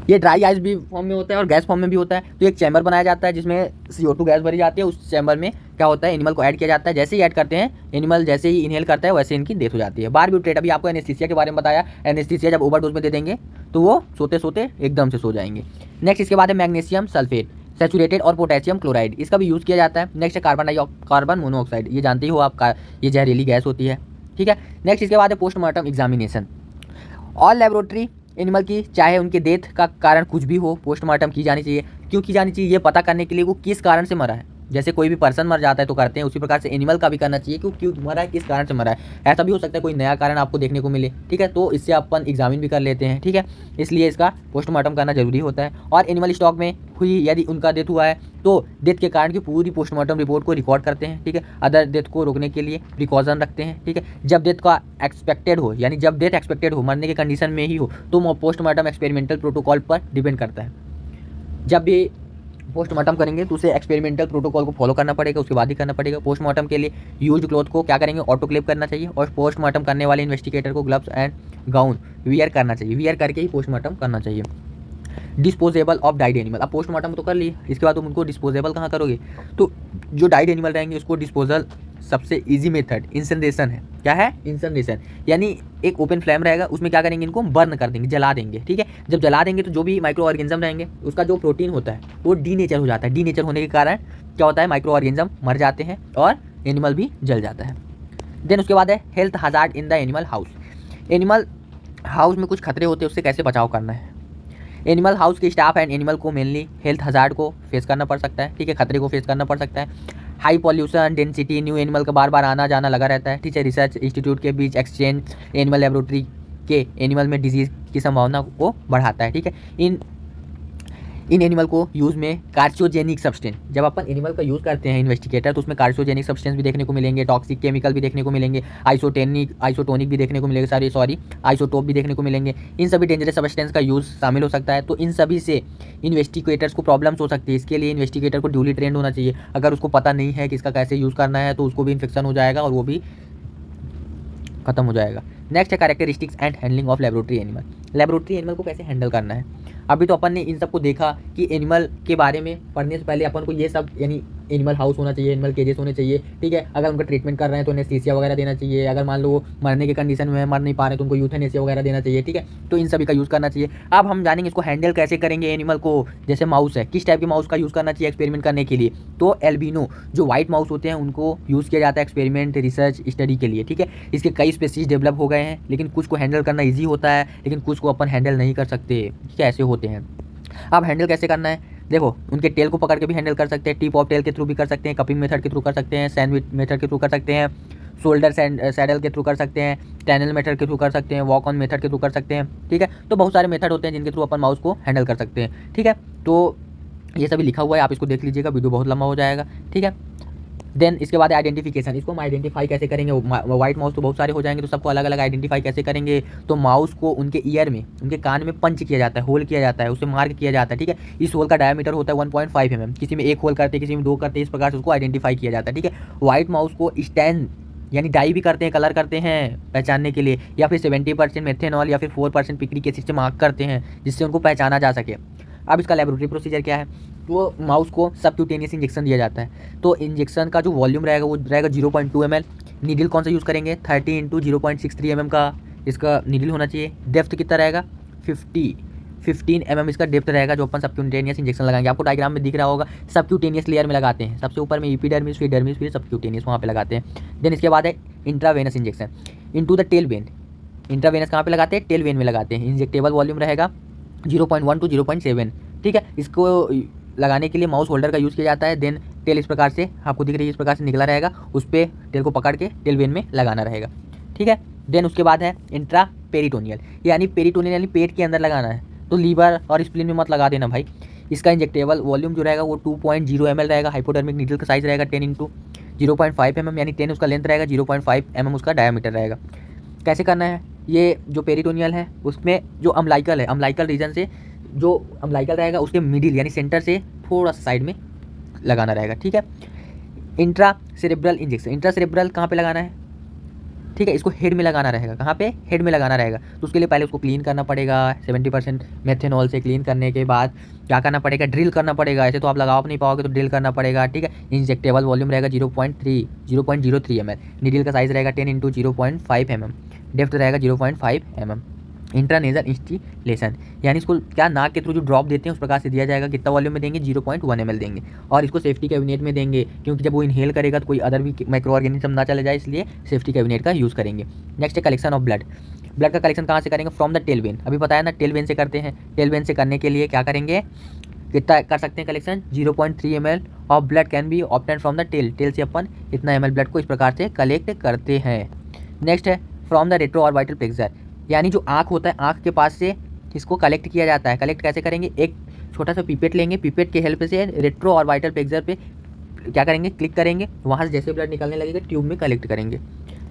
ये ड्राई आइस भी फॉर्म में होता है और गैस फॉर्म में भी होता है। तो एक चैम्बर बनाया जाता है जिसमें CO2 गैस भरी जाती है, उस चैम्बर में क्या होता है, एनिमल को ऐड किया जाता है। जैसे ही ऐड करते हैं, एनिमल जैसे ही इनहेल करता है वैसे इनकी डेथ हो जाती है। बारबिट्रेट, अभी आपको एनेस्थीसिया के बारे में बताया, एनेस्थीसिया जब ओवरडोज में दे देंगे तो वो सोते सोते एकदम से सो जाएंगे। नेक्स्ट इसके बाद है मैग्नीशियम सल्फेट सैचुरेटेड और पोटेशियम क्लोराइड, इसका भी यूज़ किया जाता है। नेक्स्ट है कार्बन मोनोऑक्साइड, ये जानते ही हो आप, ये जहरीली गैस होती है, ठीक है। नेक्स्ट इसके बाद है postmortem examination. All laboratory animal की, चाहे उनके डेथ का कारण कुछ भी हो, पोस्टमार्टम की जानी चाहिए। क्यों की जानी चाहिए, ये पता करने के लिए वो किस कारण से मरा है। जैसे कोई भी पर्सन मर जाता है तो करते हैं, उसी प्रकार से एनिमल का भी करना चाहिए कि क्यों मरा है, किस कारण से मरा है। ऐसा भी हो सकता है कोई नया कारण आपको देखने को मिले, ठीक है, तो इससे अपन एग्जामिन भी कर लेते हैं, ठीक है। इसलिए इसका पोस्टमार्टम करना जरूरी होता है। और एनिमल स्टॉक में हुई यदि उनका डेथ हुआ है तो डेथ के कारण की पूरी पोस्टमार्टम रिपोर्ट को रिकॉर्ड करते हैं, ठीक है। अदर डेथ को रोकने के लिए प्रिकॉशन रखते हैं, ठीक है। जब डेथ का एक्सपेक्टेड हो, यानी जब डेथ एक्सपेक्टेड हो, मरने के कंडीशन में ही हो, तो पोस्टमार्टम एक्सपेरिमेंटल प्रोटोकॉल पर डिपेंड करता है। जब भी पोस्टमार्टम करेंगे तो उसे एक्सपेरिमेंटल प्रोटोकॉल को फॉलो करना पड़ेगा, उसके बाद ही करना पड़ेगा। पोस्टमार्टम के लिए यूज्ड क्लॉथ को क्या करेंगे, ऑटोक्लेव करना चाहिए, और पोस्टमार्टम करने वाले इन्वेस्टिगेटर को ग्लव्स एंड गाउन वियर करना चाहिए, वियर करके ही पोस्टमार्टम करना चाहिए। डिस्पोजेबल ऑफ डाइड एनिमल, अब पोस्टमार्टम तो कर लिए, इसके बाद तुम उनको डिस्पोजेबल कहाँ करोगे, तो जो डाइड एनिमल रहेंगे उसको डिस्पोजल सबसे इजी मेथड इंसिनरेशन है। क्या है, इंसिनरेशन, यानी एक ओपन फ्लेम रहेगा, उसमें क्या करेंगे, इनको बर्न कर देंगे, जला देंगे, ठीक है। जब जला देंगे तो जो भी माइक्रो ऑर्गेनिज्म रहेंगे उसका जो प्रोटीन होता है वो डीनेचर हो जाता है। डीनेचर होने के कारण क्या होता है, माइक्रो ऑर्गेनिज्म मर जाते हैं और एनिमल भी जल जाता है। देन उसके बाद है health hazard in the animal house. Animal house में कुछ खतरे होते हैं, उससे कैसे बचाव करना है। एनिमल हाउस के स्टाफ एंड एनिमल को मेनली हेल्थ हजार्ड को फेस करना पड़ सकता है, ठीक है, खतरे को फेस करना पड़ सकता है। High pollution density, new animal का बार बार आना जाना लगा रहता है, ठीक है। रिसर्च इंस्टीट्यूट के बीच एक्सचेंज एनिमल लेबोरेटरी के एनिमल में डिजीज़ की संभावना को बढ़ाता है, ठीक है। इन एनिमल को यूज़ में कार्सियोजेनिक सब्सटेंस, जब अपन एनिमल का यूज़ करते हैं इन्वेस्टिगेटर तो उसमें कार्सियोजेनिक सब्सटेंस भी देखने को मिलेंगे, टॉक्सिक केमिकल भी देखने को मिलेंगे, आइसोटोनिक भी देखने को मिलेगा, आइसोटोप भी देखने को मिलेंगे। इन सभी डेंजरस सब्सटेंस का यूज़ शामिल हो सकता है, तो इन सभी से इन्वेस्टिगेटर्स को प्रॉब्लम्स हो सकती है। इसके लिए इन्वेस्टिगेटर को ड्यूली ट्रेंड होना चाहिए। अगर उसको पता नहीं है कि इसका कैसे यूज़ करना है तो उसको भी इन्फेक्शन हो जाएगा और वो भी खत्म हो जाएगा। नेक्स्ट है characteristics and handling of laboratory animal. Laboratory animal को कैसे हैंडल करना है। अभी तो अपन ने इन सब को देखा कि एनिमल के बारे में पढ़ने से पहले अपन को ये सब, यानी एनिमल हाउस होना चाहिए, एनिमल केजेस होने चाहिए, ठीक है। अगर उनका ट्रीटमेंट कर रहे हैं तो एनेस्थीसिया वगैरह देना चाहिए। अगर मान लो वो मरने के कंडीशन में मर नहीं पा रहे तो उनको यूथेनेसिया वगैरह देना चाहिए, ठीक है। तो इन सभी का यूज़ करना चाहिए। अब हम जानेंगे इसको हैंडल कैसे करेंगे एनिमल को। जैसे माउस है, किस टाइप के माउस का यूज़ करना चाहिए एक्सपेरिमेंट करने के लिए, तो एल्बिनो जो वाइट माउस होते हैं उनको यूज़ किया जाता है एक्सपेरिमेंट रिसर्च स्टडी के लिए, ठीक है। इसके कई स्पीसीज डेवलप हो गए हैं, लेकिन कुछ को हैंडल करना ईजी होता है, लेकिन कुछ को अपन हैंडल नहीं कर सकते, ठीक है, ऐसे होते हैं। अब हैंडल कैसे करना है, देखो, उनके टेल को पकड़ के भी हैंडल कर सकते हैं, टिप ऑफ टेल के थ्रू भी कर सकते हैं, कपिंग मेथड के थ्रू कर सकते हैं, सैंडविच मेथड के थ्रू कर सकते हैं, शोल्डर सैडल के थ्रू कर सकते हैं, टैनल मेथड के थ्रू कर सकते हैं, वॉक ऑन मेथड के थ्रू कर सकते हैं, ठीक है। तो बहुत सारे मेथड होते हैं जिनके थ्रू अपन माउस को हैंडल कर सकते हैं, ठीक है। तो ये सभी लिखा हुआ है, आप इसको देख लीजिएगा, वीडियो बहुत लंबा हो जाएगा, ठीक है। देन इसके बाद आइडेंटिफिकेशन, इसको हम आइडेंटिफाई कैसे करेंगे। वाइट माउस तो बहुत सारे हो जाएंगे तो सबको अलग अलग आइडेंटिफाई कैसे करेंगे। तो माउस को उनके ईयर में, उनके कान में पंच किया जाता है, होल किया जाता है, उसे मार्क किया जाता है, ठीक है। इस होल का डायमीटर होता है 1.5 mm, किसी में एक होल करते हैं, किसी में 2 करते हैं, इस प्रकार से उसको आइडेंटिफाई किया जाता है, ठीक है। वाइट माउस को स्टैन यानी डाई भी करते हैं, कलर करते हैं पहचानने के लिए, या फिर 70% मेथेनॉल या फिर 4% पिक्रिक एसिड से मार्क करते हैं जिससे उनको पहचाना जा सके। अब इसका लेबोरेटरी प्रोसीजर क्या है, तो माउस को सबक्यूटेनियस इंजेक्शन दिया जाता है। तो इंजेक्शन का जो वॉल्यूम रहेगा वो रहेगा 0.2 ml। नीडल कौन सा यूज़ करेंगे, 30 इंटू 0.63 mm का इसका नीडल होना चाहिए। डेप्थ कितना रहेगा, 15 mm इसका डेप्थ रहेगा जो अपन सबक्यूटेनियस इंजेक्शन लगाएंगे। आपको डायग्राम में दिख रहा होगा, सबक्यूटेनियस लेयर में लगाते हैं, सबसे ऊपर में एपिडर्मिस, फिर डर्मिस, फिर सबक्यूटेनियस वहाँ पे लगाते हैं। देन इसके बाद है intravenous injection into the tail vein. Intravenous कहाँ पे लगाते हैं, टेल वेन में लगाते हैं। इंजेक्टेबल वॉल्यूम रहेगा 0.1 टू 0.7। ठीक है, इसको लगाने के लिए माउस होल्डर का यूज़ किया जाता है। देन टेल इस प्रकार से आपको दिख रही है, इस प्रकार से निकला रहेगा, उस पर टेल को पकड़ के टेल वेन में लगाना रहेगा। ठीक है, देन उसके बाद है इंट्रा पेरिटोनियल, यानी पेरिटोनियल यानी पेट के अंदर लगाना है। तो लीवर और स्प्लीन में मत लगा देना भाई। इसका इंजेक्टेबल वॉल्यूम जो रहेगा वो 2.0 ml रहेगा। हाइपोडर्मिक नीडल का साइज रहेगा 10 इंटू 0.5 mm, यानी 10 उसका लेंथ रहेगा, 0.5 mm उसका डायमीटर रहेगा। कैसे करना है, ये जो पेरिटोनियल है उसमें जो अम्लाइकल है, अम्लाइकल रीजन से जो अम्लाइकल रहेगा उसके मिडिल यानी सेंटर से थोड़ा सा साइड में लगाना रहेगा। ठीक है, intra cerebral injection, intra cerebral कहाँ पे लगाना है, ठीक है, इसको हेड में लगाना रहेगा। कहाँ पे, हेड में लगाना रहेगा। तो उसके लिए पहले उसको क्लीन करना पड़ेगा 70% मेथेनॉल से। क्लीन करने के बाद क्या करना पड़ेगा, ड्रिल करना पड़ेगा। ऐसे तो आप लगा नहीं पाओगे, तो ड्रिल करना पड़ेगा। ठीक है, इंजेक्टेबल वॉल्यूम रहेगा 0.03 ml। नीडल का साइज रहेगा 10 इंटू 0.5 mm। डेप्थ रहेगा 0.5 mm। इंट्रानेजल इंस्टिलेशन, यानी इसको क्या नाक के थ्रू जो ड्रॉप देते हैं उस प्रकार से दिया जाएगा। कितना वॉल्यूम में देंगे, 0.1 ml देंगे। और इसको सेफ्टी कैबिनेट में देंगे, क्योंकि जब वो इनहेल करेगा तो कोई अदर भी माइक्रो ऑर्गेनिज्म ना चले जाए, इसलिए सेफ्टी कैबिनेट का यूज़ करेंगे। नेक्स्ट है कलेक्शन ऑफ ब्लड। ब्लड का कलेक्शन कहाँ से करेंगे, फ्रॉम द टेल वेन। अभी बताया ना, टेल वेन से करते हैं। टेल वेन से करने के लिए क्या करेंगे, कितना कर सकते हैं collection, 0.3 ml of blood can be obtain from the tail. Tail से अपन इतना ml ब्लड को इस प्रकार से कलेक्ट करते हैं। नेक्स्ट है फ्रॉम द रेट्रो ऑर्बिटल प्लेक्सर, यानी जो आँख होता है, आँख के पास से इसको कलेक्ट किया जाता है। कलेक्ट कैसे करेंगे, एक छोटा सा पिपेट लेंगे, पिपेट के हेल्प से रेट्रो ऑर्बिटल प्लेक्सर पे क्या करेंगे, क्लिक करेंगे, वहाँ से जैसे ब्लड निकलने लगेगा ट्यूब में कलेक्ट करेंगे।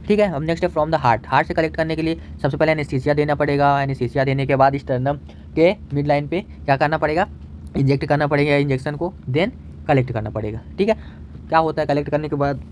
ठीक है, अब नेक्स्ट है फ्रॉम द हार्ट। हार्ट से कलेक्ट करने के लिए सबसे पहले एनेस्थीसिया देना पड़ेगा। एनेस्थीसिया देने के बाद स्टर्नम के मिड लाइन पे क्या करना पड़ेगा, इंजेक्ट करना पड़ेगा इंजेक्शन को, देन कलेक्ट करना पड़ेगा। ठीक है, क्या होता है कलेक्ट करने के बाद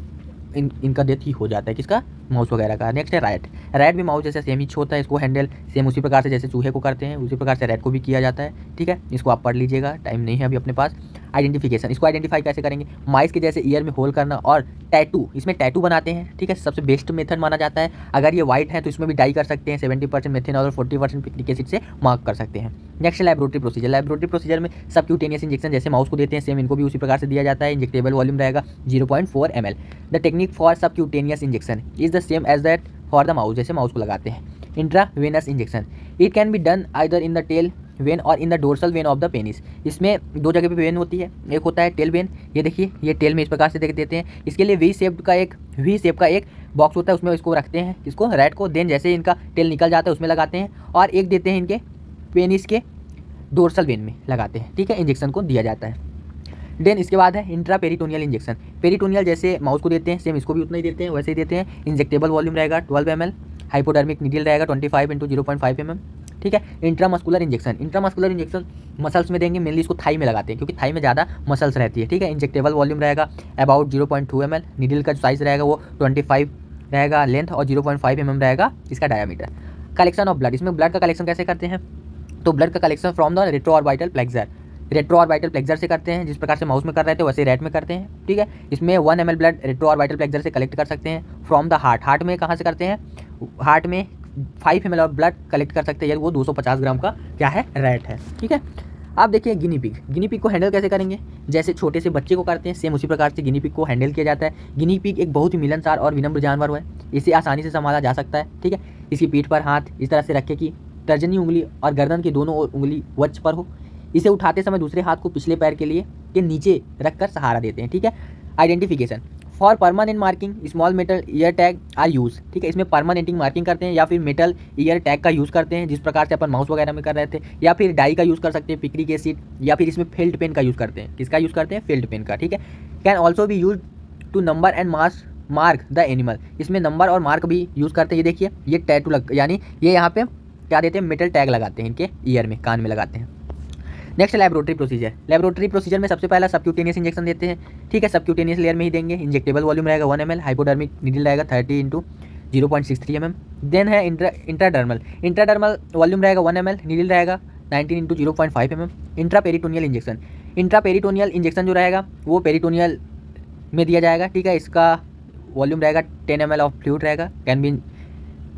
इनका डेथ ही हो जाता है, किसका, माउस वगैरह का। नेक्स्ट है रैट। रैट भी माउस जैसे सेम ही होता है, इसको हैंडल सेम उसी प्रकार से जैसे चूहे को करते हैं उसी प्रकार से रैट को भी किया जाता है। ठीक है, इसको आप पढ़ लीजिएगा, टाइम नहीं है अभी अपने पास। आइडेंटिफिकेशन, इसको आइडेंटिफाई कैसे करेंगे, माइस के जैसे ईयर में होल करना और टैटू, इसमें टैटू बनाते हैं। ठीक है, सबसे बेस्ट मेथड माना जाता है। अगर ये वाइट है तो इसमें भी डाई कर सकते हैं, 70% मेथेनॉल और 40% पिक्निक एसिड से मार्क कर सकते हैं। Next laboratory procedure. Laboratory procedure में सबक्यूटेनियस इंजेक्शन जैसे माउस को देते हैं सेम इनको भी उसी प्रकार से दिया जाता है। इंजेक्टेबल वॉल्यूम रहेगा 0.4 ml। The technique for subcutaneous injection is the same as that for the mouse, जैसे माउस को लगाते हैं। Intravenous injection, it can be done either in the tail vein और in the dorsal vein of the penis. इसमें दो जगह पे when होती है, एक होता है टेल वेन, ये देखिए ये टेल में इस प्रकार से देख देते हैं। इसके लिए वी शेप का एक बॉक्स होता है, उसमें इसको रखते हैं, इसको रैट को। देन जैसे इनका टेल निकल जाता है उसमें लगाते हैं, और एक देते हैं इनके पेनिस के डोर्सल वेन में लगाते हैं। ठीक है, इंजेक्शन को दिया जाता है। देन इसके बाद है इंट्रा पेरिटोनियल इंजेक्शन। पेरिटोनियल जैसे माउस को देते हैं सेम इसको भी उतना ही देते हैं, वैसे ही देते हैं। इंजेक्टेबल वॉल्यूम रहेगा 12 ml। हाइपोडर्मिक नीडल रहेगा 25 इंटू 0.5 mm। ठीक है, intramuscular injection. Intramuscular injection muscles में देंगे, मेनली इसको थाई में लगाते हैं क्योंकि थाई में ज़्यादा मसल्स रहती है। ठीक है, इंजेक्टेबल वॉल्यूम रहेगा अबाउट 0.2 ml। नीडल का जो साइज रहेगा वो 25 रहेगा लेंथ और 0.5 mm रहेगा इसका डायमीटर। कलेक्शन ऑफ ब्लड, इसमें ब्लड का कलेक्शन कैसे करते हैं, तो ब्लड का collection from the retro orbital plexus. Retro orbital plexus से करते हैं, जिस प्रकार से माउस में कर रहे थे वैसे रैट में करते हैं। ठीक है, इसमें 1 ml blood retro orbital plexus से कलेक्ट कर सकते हैं। फ्रॉम द हार्ट, हार्ट में कहाँ से करते हैं, हार्ट में 5 ml ऑफ ब्लड कलेक्ट कर सकते हैं, यानी वो 250 ग्राम का क्या है, रैट है। ठीक है, आप देखिए गिनी पिग। गिनी पिग को हैंडल कैसे करेंगे, जैसे छोटे से बच्चे को करते हैं सेम उसी प्रकार से गिनी पिग को हैंडल किया जाता है। गिनी पिग एक बहुत ही मिलनसार और विनम्र जानवर है, इसे आसानी से संभाला जा सकता है। ठीक है, इसकी पीठ पर हाथ इस तरह से रखे कि तर्जनी उंगली और गर्दन की दोनों उंगली वक्ष पर हो। इसे उठाते समय दूसरे हाथ को पिछले पैर के नीचे रखकर सहारा देते हैं। ठीक है, identification for permanent marking small metal ear tag are use. ठीक है, इसमें परमानेंटिंग मार्किंग करते हैं या फिर मेटल ईयर टैग का यूज़ करते हैं, जिस प्रकार से अपन माउस वगैरह में कर रहे थे, या फिर डाई का यूज़ कर सकते हैं, पिक्निक एसिड, या फिर इसमें फेल्ट पेन का यूज़ करते हैं। किसका यूज़ करते हैं, फेल्ट पेन का। ठीक है, कैन ऑल्सो भी use to number and mark the animal. इसमें नंबर और मार्क भी यूज़ करते हैं। ये देखिए ये टैटू यानी ये यहाँ पे क्या देते हैं, मेटल टैग लगाते हैं इनके ईयर में, कान में लगाते हैं। Next laboratory procedure. Laboratory procedure में सबसे पहला सबक्यूटेनियस इंजेक्शन देते हैं। ठीक है, सबक्यूटेनियस लेयर में ही देंगे। इंजेक्टेबल वॉल्यूम रहेगा 1 ml। हाइपोडर्मिक नीडल रहेगा 30 इंटू 0.63 mm। देन है इंट्राडर्मल। इंट्राडर्मल वॉल्यूम रहेगा 1 ml। नीडल रहेगा 19 into 0.5 mm। Intra peritoneal injection, intra peritoneal injection जो रहेगा वो पेरिटोनियल में दिया जाएगा, ठीक है। इसका वॉल्यूम रहेगा 10 ml ऑफ फ्लूइड रहेगा, कैन बी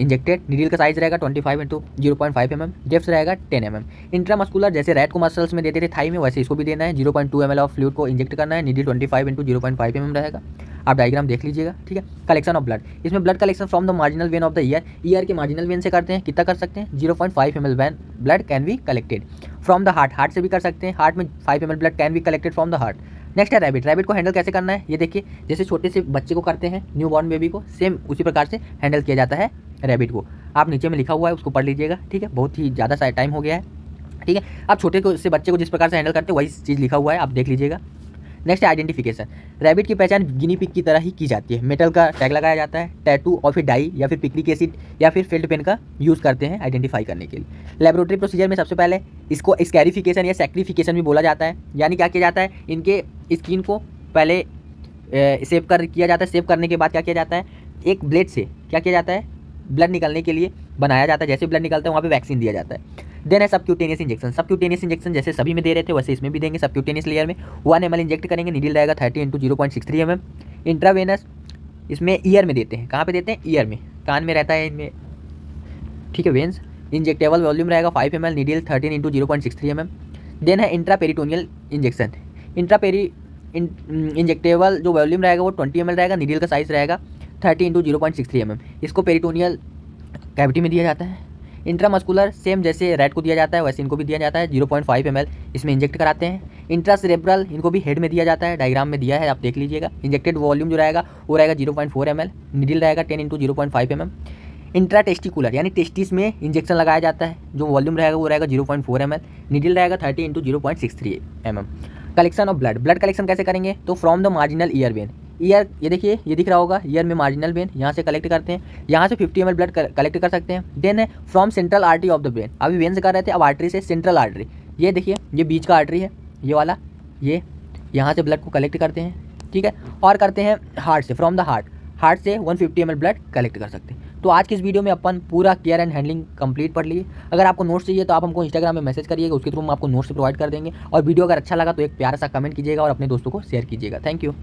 इंजेक्टेड। नीडल का साइज रहेगा 25 इंटू 0.5 mm, डेप्थ रहेगा 10 mm। इंट्रामस्कुलर, जैसे रैट को मसल्स में देते थे थाई में, वैसे इसको भी देना है। 0.2 ml ऑफ फ्लूइड को इंजेक्ट करना है। नीडल 25 इंटू 0.5 mm रहेगा। आप डायग्राम देख लीजिएगा, ठीक है। कलेक्शन ऑफ ब्लड, इसमें blood collection from the marginal when of the year, year के मार्जिनल वेन से करते हैं। कितना कर सकते हैं? 0.5 ml blood can be collected from the heart, heart से भी कर सकते हैं। हार्ट में 5 ml blood can be collected from the heart. Next है रैबिट, रैबिट को हैंडल कैसे करना है ये देखिए। जैसे छोटे से बच्चे को करते हैं, न्यू बॉर्न बेबी को, सेम उसी प्रकार से हैंडल किया जाता है रैबिट को। आप नीचे में लिखा हुआ है, उसको पढ़ लीजिएगा, ठीक है। बहुत ही ज़्यादा सा टाइम हो गया है, ठीक है। आप छोटे को से बच्चे को जिस प्रकार से हैंडल करते हैं वही चीज़ लिखा हुआ है, आप देख लीजिएगा। नेक्स्ट है आइडेंटिफिकेशन, रैबिट की पहचान गिनी पिग की तरह ही की जाती है। मेटल का टैग लगाया जाता है, टैटू और फिर डाई या फिर पिक्रिक एसिड या फिर फेल्ट पेन का यूज़ करते हैं आइडेंटिफाई करने के लिए। लेबोरेटरी प्रोसीजर में सबसे पहले इसको स्कैरिफिकेशन या सैक्रिफिकेशन भी बोला जाता है। यानी क्या किया जाता है, इनके स्किन को पहले सेव किया जाता है। सेव करने के बाद क्या किया जाता है, एक ब्लेड से क्या किया जाता है, ब्लड निकलने के लिए बनाया जाता है। जैसे ब्लड निकलता है वहाँ पे वैक्सीन दिया जाता है। देन है सबक्यूटेनियस इंजेक्शन, सबक्यूटेनियस इंजेक्शन जैसे सभी में दे रहे थे वैसे इसमें भी देंगे। सबक्यूटेनियस लेयर में 1 ml इंजेक्ट करेंगे, नीडल रहेगा 30 इंटू 0.63 mm। इंट्रावेनस इसमें ईयर में देते हैं, कहाँ पे देते हैं, ईयर में, कान में रहता है इनमें, ठीक है। वेंस इंजेक्टेबल वॉल्यूम रहेगा 5 ml, needle 13 into 0.63 mm। Then है इंट्रा पेरिटोनियल इंजेक्शन, इंजेक्टेबल जो वॉल्यूम रहेगा वो 20 ml रहेगा, नीडल का साइज रहेगा 30 इंटू 0.63 mm। इसको पेरिटोनियल कैविटी में दिया जाता है। इंट्रामस्कुलर सेम जैसे रैट को दिया जाता है वैसे इनको भी दिया जाता है, 0.5 ml इसमें इंजेक्ट कराते हैं। इंट्रासेरेब्रल इनको भी हेड में दिया जाता है, डायग्राम में दिया है, आप देख लीजिएगा। इंजेक्टेड वॉल्यूम जो रहेगा वो रहेगा 0.4 ml, नीडल रहेगा 10 इंटू 0.5 mm। इंट्रा टेस्टिकुलर यानी टेस्टिस में इंजेक्शन लगाया जाता है, जो वॉल्यूम रहेगा वो रहेगा 0.4 ml, नीडल रहेगा 30 into 0.63 mm। Collection of blood, blood collection कैसे करेंगे, तो from the marginal year when, year ये देखिए ये दिख रहा होगा, ईयर में मार्जिनल वेन, यहाँ से कलेक्ट करते हैं, यहाँ से 50 ml ब्लड कलेक्ट कर सकते हैं। देन है from central artery of the brain, अभी वेन से कर रहे थे, अब आर्टरी से सेंट्रल आर्टरी, ये देखिए ये बीच का आर्टरी है, ये वाला, ये यहाँ से ब्लड को कलेक्ट करते हैं, ठीक है। और करते हैं हार्ट से, फ्रॉम द हार्ट से 150 ml ब्लड कलेक्ट कर सकते हैं। तो आज की इस वीडियो में अपन पूरा केयर एंड हैंडलिंग कंप्लीट पढ़ लिए। अगर आपको नोट्स चाहिए तो आप हमको इंस्टाग्राम में मैसेज करिएगा, उसके थ्रू हम आपको नोट्स प्रोवाइड कर देंगे। और वीडियो अगर अच्छा लगा तो एक प्यारा सा कमेंट कीजिएगा और अपने दोस्तों को शेयर कीजिएगा। Thank you.